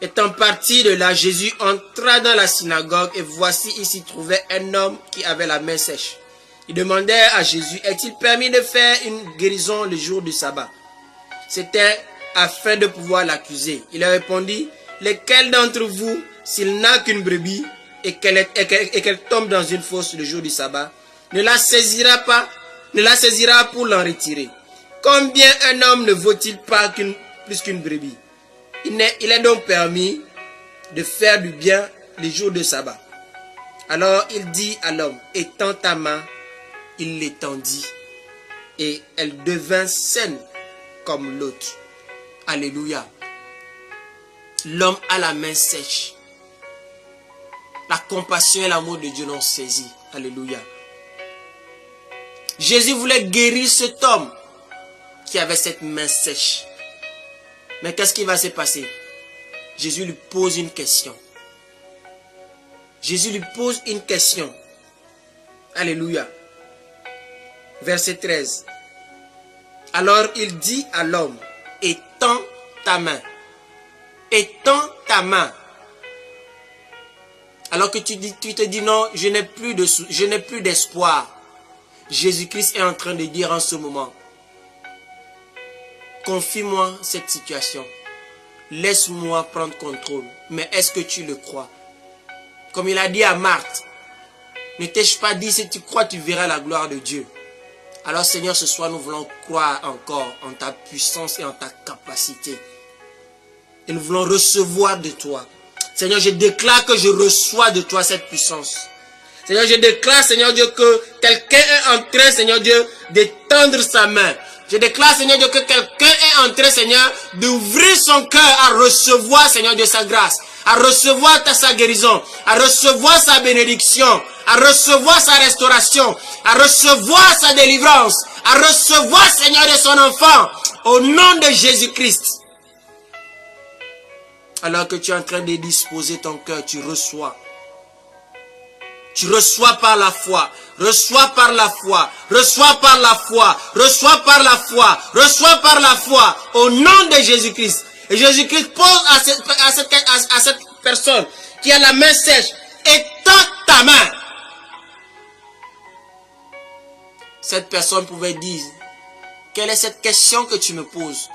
Étant parti de là, Jésus entra dans la synagogue et voici, il s'y trouvait un homme qui avait la main sèche. Il demandait à Jésus, est-il permis de faire une guérison le jour du sabbat? C'était afin de pouvoir l'accuser. Il a répondu, lequel d'entre vous, s'il n'a qu'une brebis et qu'elle tombe dans une fosse le jour du sabbat, ne la saisira pour l'en retirer? Combien un homme ne vaut-il pas plus qu'une brebis? Il est donc permis de faire du bien les jours de sabbat. Alors il dit à l'homme, étends ta main. Il l'étendit et elle devint saine comme l'autre. Alléluia. L'homme a la main sèche. La compassion et l'amour de Dieu l'ont saisi. Alléluia. Jésus voulait guérir cet homme qui avait cette main sèche. Mais qu'est-ce qui va se passer? Jésus lui pose une question. Jésus lui pose une question. Alléluia. Verset 13. Alors il dit à l'homme, étends ta main. Étends ta main. Alors que tu te dis non, je n'ai plus d'espoir. Jésus-Christ est en train de dire en ce moment, confie-moi cette situation. Laisse-moi prendre contrôle. Mais est-ce que tu le crois? Comme il a dit à Marthe, ne t'ai-je pas dit, si tu crois, tu verras la gloire de Dieu. Alors Seigneur, ce soir, nous voulons croire encore en ta puissance et en ta capacité. Et nous voulons recevoir de toi. Seigneur, je déclare que je reçois de toi cette puissance. Seigneur, je déclare, Seigneur Dieu, que quelqu'un est en train, Seigneur Dieu, d'étendre sa main. Je déclare, Seigneur Dieu, que quelqu'un est en train, Seigneur, d'ouvrir son cœur à recevoir, Seigneur Dieu, sa grâce, à recevoir sa guérison, à recevoir sa bénédiction, à recevoir sa restauration, à recevoir sa délivrance, à recevoir, Seigneur, de son enfant, au nom de Jésus-Christ. Alors que tu es en train de disposer ton cœur, tu reçois. Tu reçois par la foi, reçois par la foi, reçois par la foi, reçois par la foi, reçois par la foi, au nom de Jésus-Christ. Et Jésus-Christ pose à cette personne qui a la main sèche, étends ta main. Cette personne pouvait dire, quelle est cette question que tu me poses?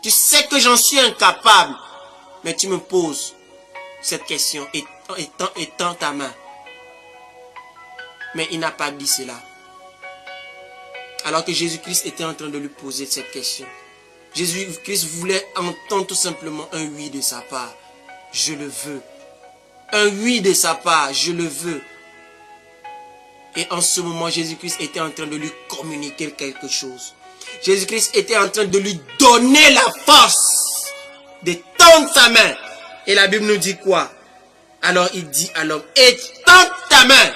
Tu sais que j'en suis incapable. mais tu me poses cette question, étends ta main. Mais il n'a pas dit cela. Alors que Jésus-Christ était en train de lui poser cette question. Jésus-Christ voulait entendre tout simplement un oui de sa part. Je le veux. Un oui de sa part, je le veux. Et en ce moment, Jésus-Christ était en train de lui communiquer quelque chose. Jésus-Christ était en train de lui donner la force de tendre sa main. Et la Bible nous dit quoi? Alors il dit à l'homme, étends ta main.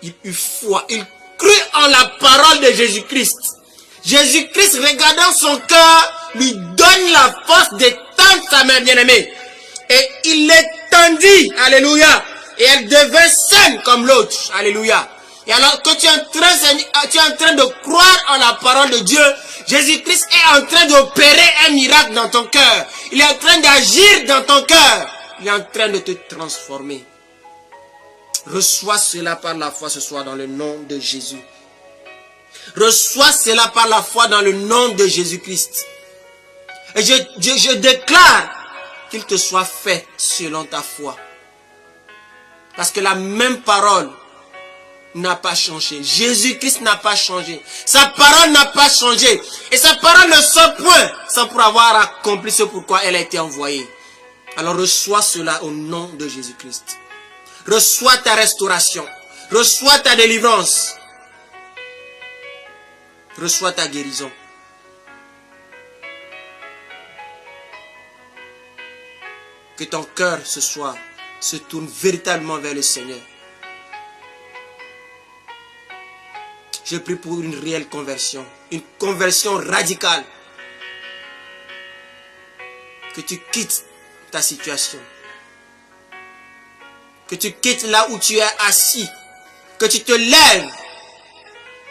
Il eut foi, il crut en la parole de Jésus-Christ. Jésus-Christ, regardant son cœur, lui donne la force d'étendre sa main, bien-aimée. Et il l'étendit, alléluia. Et elle devint saine comme l'autre, alléluia. Et alors que tu es en train de croire en la parole de Dieu, Jésus-Christ est en train d'opérer un miracle dans ton cœur. Il est en train d'agir dans ton cœur. Il est en train de te transformer. Reçois cela par la foi ce soir dans le nom de Jésus. Reçois cela par la foi dans le nom de Jésus-Christ. Et je déclare qu'il te soit fait selon ta foi. Parce que la même parole n'a pas changé. Jésus-Christ n'a pas changé. Sa parole n'a pas changé. Et sa parole ne sort point sans pour avoir accompli ce pourquoi elle a été envoyée. Alors reçois cela au nom de Jésus-Christ. Reçois ta restauration. Reçois ta délivrance. Reçois ta guérison. Que ton cœur ce soir se tourne véritablement vers le Seigneur. Je prie pour une réelle conversion. Une conversion radicale. Que tu quittes ta situation. Que tu quittes là où tu es assis. Que tu te lèves.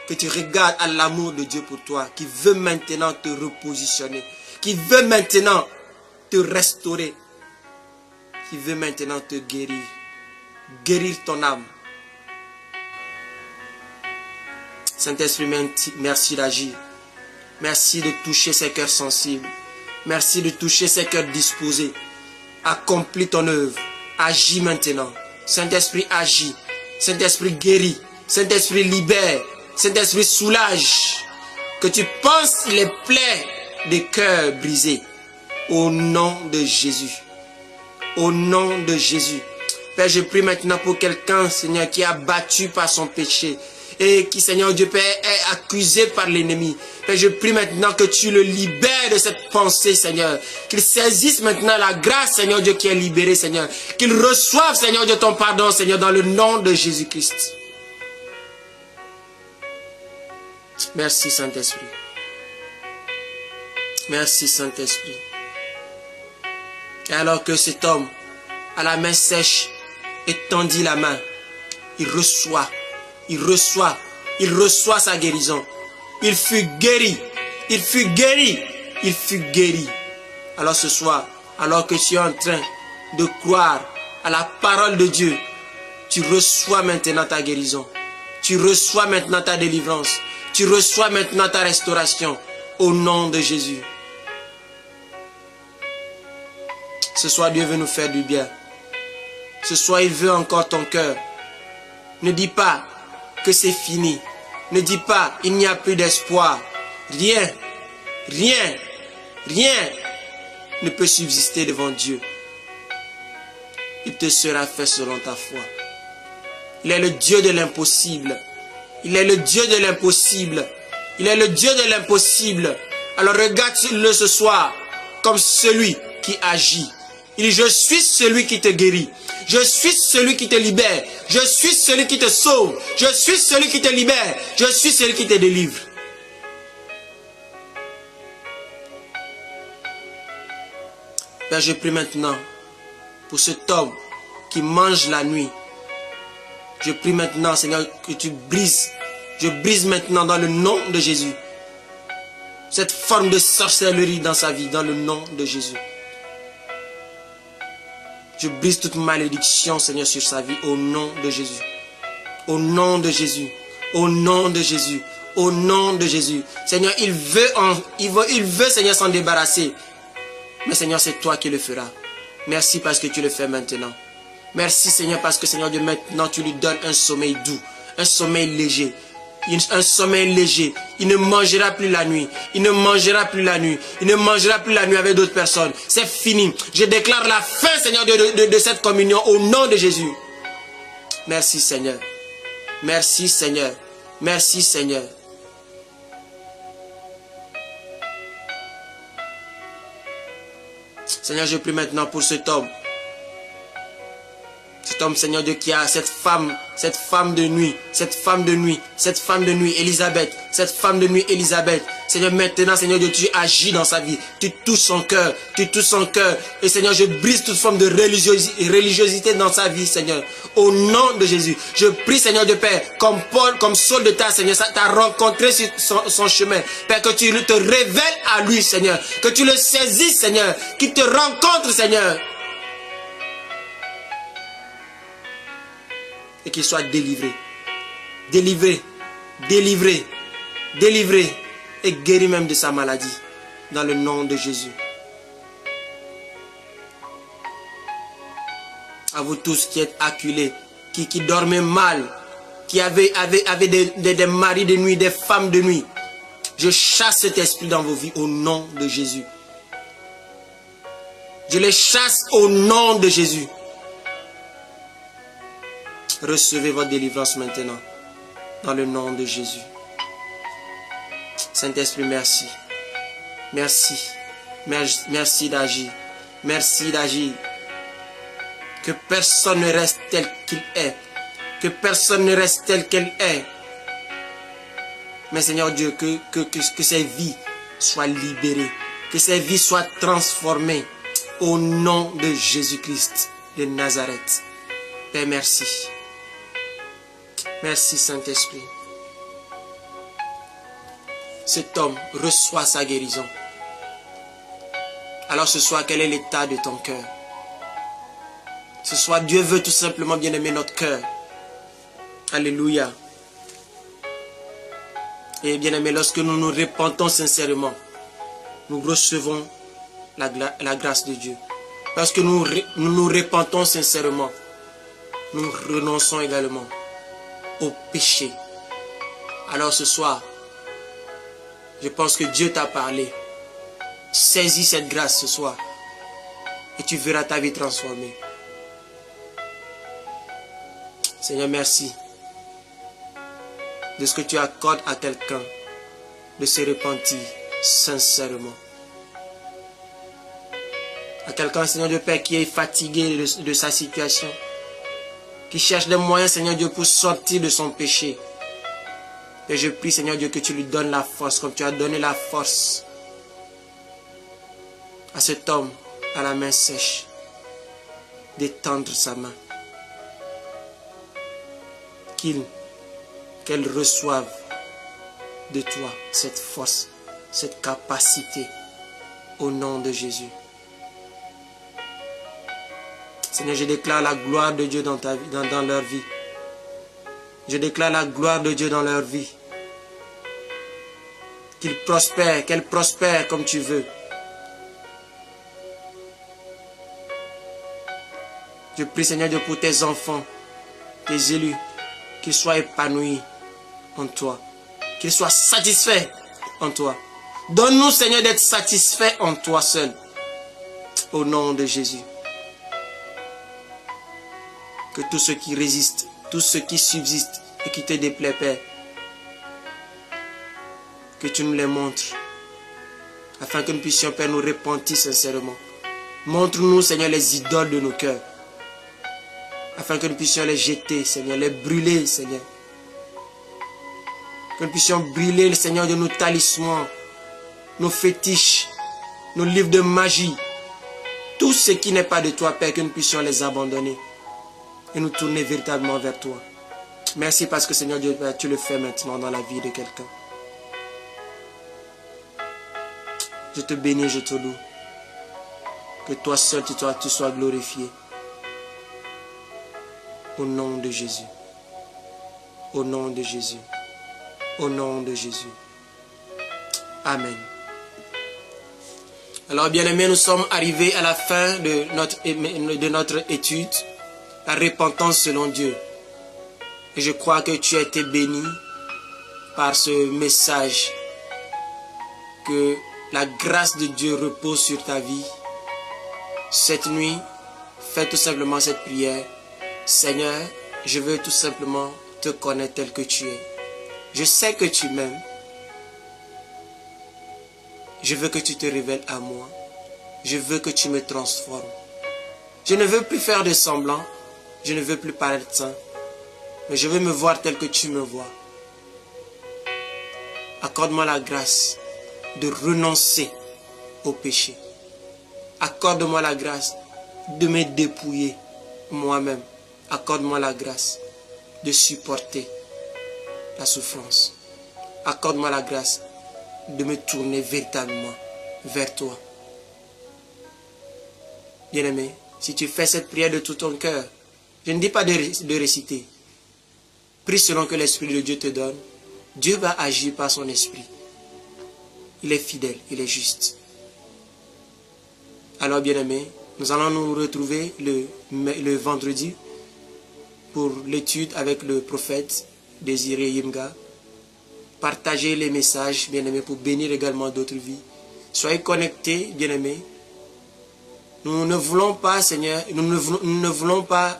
Que tu regardes à l'amour de Dieu pour toi. Qui veut maintenant te repositionner. Qui veut maintenant te restaurer. Qui veut maintenant te guérir. Guérir ton âme. Saint-Esprit, merci d'agir. Merci de toucher ces cœurs sensibles. Merci de toucher ces cœurs disposés. Accomplis ton œuvre. Agis maintenant. Saint-Esprit, agis. Saint-Esprit, guérit. Saint-Esprit, libère. Saint-Esprit, soulage. Que tu penses les plaies des cœurs brisés. Au nom de Jésus. Au nom de Jésus. Père, je prie maintenant pour quelqu'un, Seigneur, qui est abattu par son péché. Et qui, Seigneur Dieu Père, est accusé par l'ennemi. Père, je prie maintenant que tu le libères de cette pensée, Seigneur. Qu'il saisisse maintenant la grâce, Seigneur Dieu, qui est libérée, Seigneur. Qu'il reçoive, Seigneur Dieu, ton pardon, Seigneur, dans le nom de Jésus-Christ. Merci, Saint-Esprit. Merci, Saint-Esprit. Et alors que cet homme, à la main sèche, étendit la main, il reçoit sa guérison. Il fut guéri. Il fut guéri. Il fut guéri. Alors ce soir, alors que tu es en train de croire à la parole de Dieu, tu reçois maintenant ta guérison. Tu reçois maintenant ta délivrance. Tu reçois maintenant ta restauration. Au nom de Jésus. Ce soir, Dieu veut nous faire du bien. Ce soir, il veut encore ton cœur. Ne dis pas que c'est fini. Ne dis pas, il n'y a plus d'espoir. Rien ne peut subsister devant Dieu. Il te sera fait selon ta foi. Il est le Dieu de l'impossible. Il est le Dieu de l'impossible. Il est le Dieu de l'impossible. Alors regarde-le ce soir comme celui qui agit. Il dit, je suis celui qui te guérit. Je suis celui qui te libère. Je suis celui qui te sauve. Je suis celui qui te libère. Je suis celui qui te délivre. Père, je prie maintenant pour cet homme qui mange la nuit. Je prie maintenant, Seigneur, que tu brises. Je brise maintenant dans le nom de Jésus cette forme de sorcellerie dans sa vie, dans le nom de Jésus. Je brise toute malédiction, Seigneur, sur sa vie, au nom de Jésus. Au nom de Jésus. Au nom de Jésus. Au nom de Jésus. Seigneur, il veut, Seigneur, s'en débarrasser. Mais Seigneur, c'est toi qui le feras. Merci parce que tu le fais maintenant. Merci Seigneur parce que Seigneur Dieu, maintenant tu lui donnes un sommeil doux, un sommeil léger. Un sommeil léger. Il ne mangera plus la nuit. Il ne mangera plus la nuit. Il ne mangera plus la nuit avec d'autres personnes. C'est fini. Je déclare la fin, Seigneur, de cette communion au nom de Jésus. Merci Seigneur. Merci Seigneur. Merci Seigneur. Seigneur, je prie maintenant pour cet homme. Cet homme, Seigneur Dieu, qui a cette femme de nuit, Élisabeth, Seigneur, maintenant, Seigneur Dieu, tu agis dans sa vie, tu touches son cœur, et Seigneur, je brise toute forme de religiosité dans sa vie, Seigneur, au nom de Jésus. Je prie, Seigneur Dieu, Père, comme Paul, comme Saul de Tarse, Seigneur, ça t'a rencontré sur son chemin, Père, que tu te révèles à lui, Seigneur, que tu le saisisses, Seigneur, qu'il te rencontre, Seigneur, et qu'il soit délivré, et guéri même de sa maladie, dans le nom de Jésus. À vous tous qui êtes acculés, qui dormez mal, qui avez des maris de nuit, des femmes de nuit, je chasse cet esprit dans vos vies au nom de Jésus. Je les chasse au nom de Jésus. Recevez votre délivrance maintenant, dans le nom de Jésus. Saint-Esprit, merci. Merci. Merci d'agir. Merci d'agir. Que personne ne reste tel qu'il est. Que personne ne reste tel qu'elle est. Mais Seigneur Dieu, que ces vies soient libérées. Que ces vies soient transformées. Au nom de Jésus-Christ de Nazareth. Père, merci. Merci Saint-Esprit. Cet homme reçoit sa guérison. Alors ce soir, quel est l'état de ton cœur? Ce soir, Dieu veut tout simplement bien aimer notre cœur. Alléluia. Et bien aimé, lorsque nous nous repentons sincèrement, nous recevons la grâce de Dieu. Lorsque nous nous repentons sincèrement, nous renonçons également au péché. Alors ce soir, je pense que Dieu t'a parlé. Saisis cette grâce ce soir et tu verras ta vie transformée. Seigneur, merci de ce que tu accordes à quelqu'un de se repentir sincèrement. À quelqu'un, Seigneur Dieu Père, qui est fatigué de sa situation, qui cherche des moyens, Seigneur Dieu, pour sortir de son péché. Et je prie, Seigneur Dieu, que tu lui donnes la force, comme tu as donné la force à cet homme à la main sèche, d'étendre sa main. Qu'elle reçoive de toi cette force, cette capacité, au nom de Jésus. Seigneur, je déclare la gloire de Dieu dans leur vie. Je déclare la gloire de Dieu dans leur vie. Qu'ils prospèrent, qu'elles prospèrent comme tu veux. Je prie, Seigneur Dieu, pour tes enfants, tes élus, qu'ils soient épanouis en toi. Qu'ils soient satisfaits en toi. Donne-nous, Seigneur, d'être satisfaits en toi seul. Au nom de Jésus. Que tout ce qui résiste, tout ce qui subsiste et qui te déplaît, Père, que tu nous les montres, afin que nous puissions, Père, nous repentir sincèrement. Montre-nous, Seigneur, les idoles de nos cœurs, afin que nous puissions les jeter, Seigneur, les brûler, Seigneur. Que nous puissions brûler, Seigneur, de nos talismans, nos fétiches, nos livres de magie, tout ce qui n'est pas de toi, Père, que nous puissions les abandonner et nous tourner véritablement vers toi. Merci parce que, Seigneur Dieu, tu le fais maintenant dans la vie de quelqu'un. Je te bénis, je te loue. Que toi seul, tu sois glorifié. Au nom de Jésus. Au nom de Jésus. Au nom de Jésus. Amen. Alors, bien-aimés, nous sommes arrivés à la fin de notre étude, la repentance selon Dieu. Et je crois que tu as été béni par ce message. Que la grâce de Dieu repose sur ta vie. Cette nuit, fais tout simplement cette prière. Seigneur, je veux tout simplement te connaître tel que tu es. Je sais que tu m'aimes. Je veux que tu te révèles à moi. Je veux que tu me transformes. Je ne veux plus faire de semblant. Je ne veux plus paraître saint. Mais je veux me voir tel que tu me vois. Accorde-moi la grâce de renoncer au péché. Accorde-moi la grâce de me dépouiller moi-même. Accorde-moi la grâce de supporter la souffrance. Accorde-moi la grâce de me tourner véritablement vers toi. Bien-aimé, si tu fais cette prière de tout ton cœur, je ne dis pas de réciter. Prie selon que l'Esprit de Dieu te donne. Dieu va agir par son Esprit. Il est fidèle, il est juste. Alors, bien-aimé, nous allons nous retrouver le vendredi pour l'étude avec le prophète Désiré Yimga. Partagez les messages, bien-aimés, pour bénir également d'autres vies. Soyez connectés, bien-aimés. Nous ne voulons pas, Seigneur, nous ne voulons pas,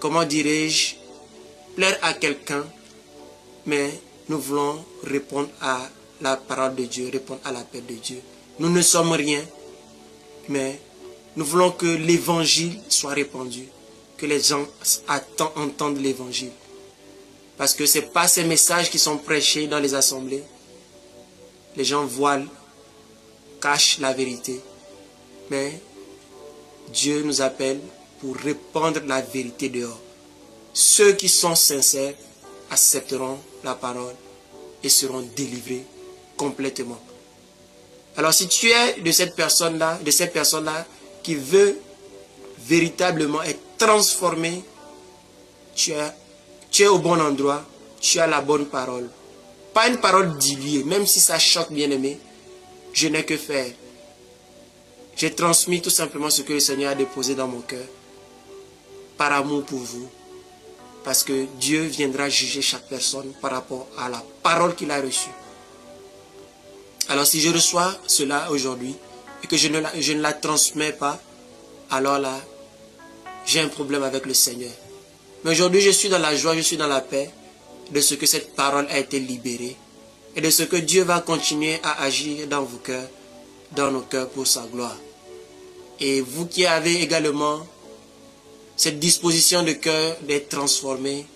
comment dirais-je, plaire à quelqu'un, mais nous voulons répondre à la parole de Dieu, répondre à l'appel de Dieu. Nous ne sommes rien, mais nous voulons que l'évangile soit répandu, que les gens entendent l'évangile. Parce que ce n'est pas ces messages qui sont prêchés dans les assemblées. Les gens voilent, cachent la vérité. Mais Dieu nous appelle pour répandre la vérité dehors. Ceux qui sont sincères accepteront la parole et seront délivrés complètement. Alors si tu es de cette personne-là, qui veut véritablement être transformé, tu es au bon endroit, tu as la bonne parole. Pas une parole diluée, même si ça choque, bien-aimé, je n'ai que faire. J'ai transmis tout simplement ce que le Seigneur a déposé dans mon cœur, par amour pour vous, parce que Dieu viendra juger chaque personne par rapport à la parole qu'il a reçue. Alors si je reçois cela aujourd'hui, et que je ne la transmets pas, alors là, j'ai un problème avec le Seigneur. Mais aujourd'hui, je suis dans la joie, je suis dans la paix de ce que cette parole a été libérée et de ce que Dieu va continuer à agir dans vos cœurs, dans nos cœurs pour sa gloire. Et vous qui avez également cette disposition de cœur d'être transformé,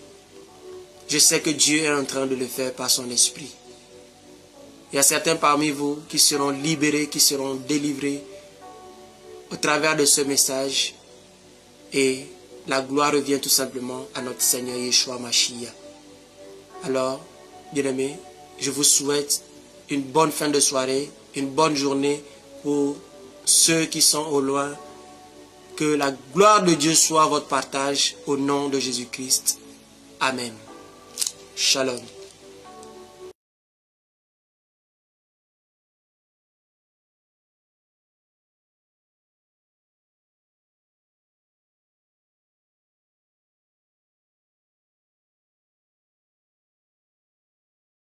je sais que Dieu est en train de le faire par son esprit. Il y a certains parmi vous qui seront libérés, qui seront délivrés au travers de ce message. Et la gloire revient tout simplement à notre Seigneur Yeshua Mashiach. Alors, bien-aimés, je vous souhaite une bonne fin de soirée, une bonne journée pour ceux qui sont au loin. Que la gloire de Dieu soit votre partage au nom de Jésus-Christ. Amen. Shalom.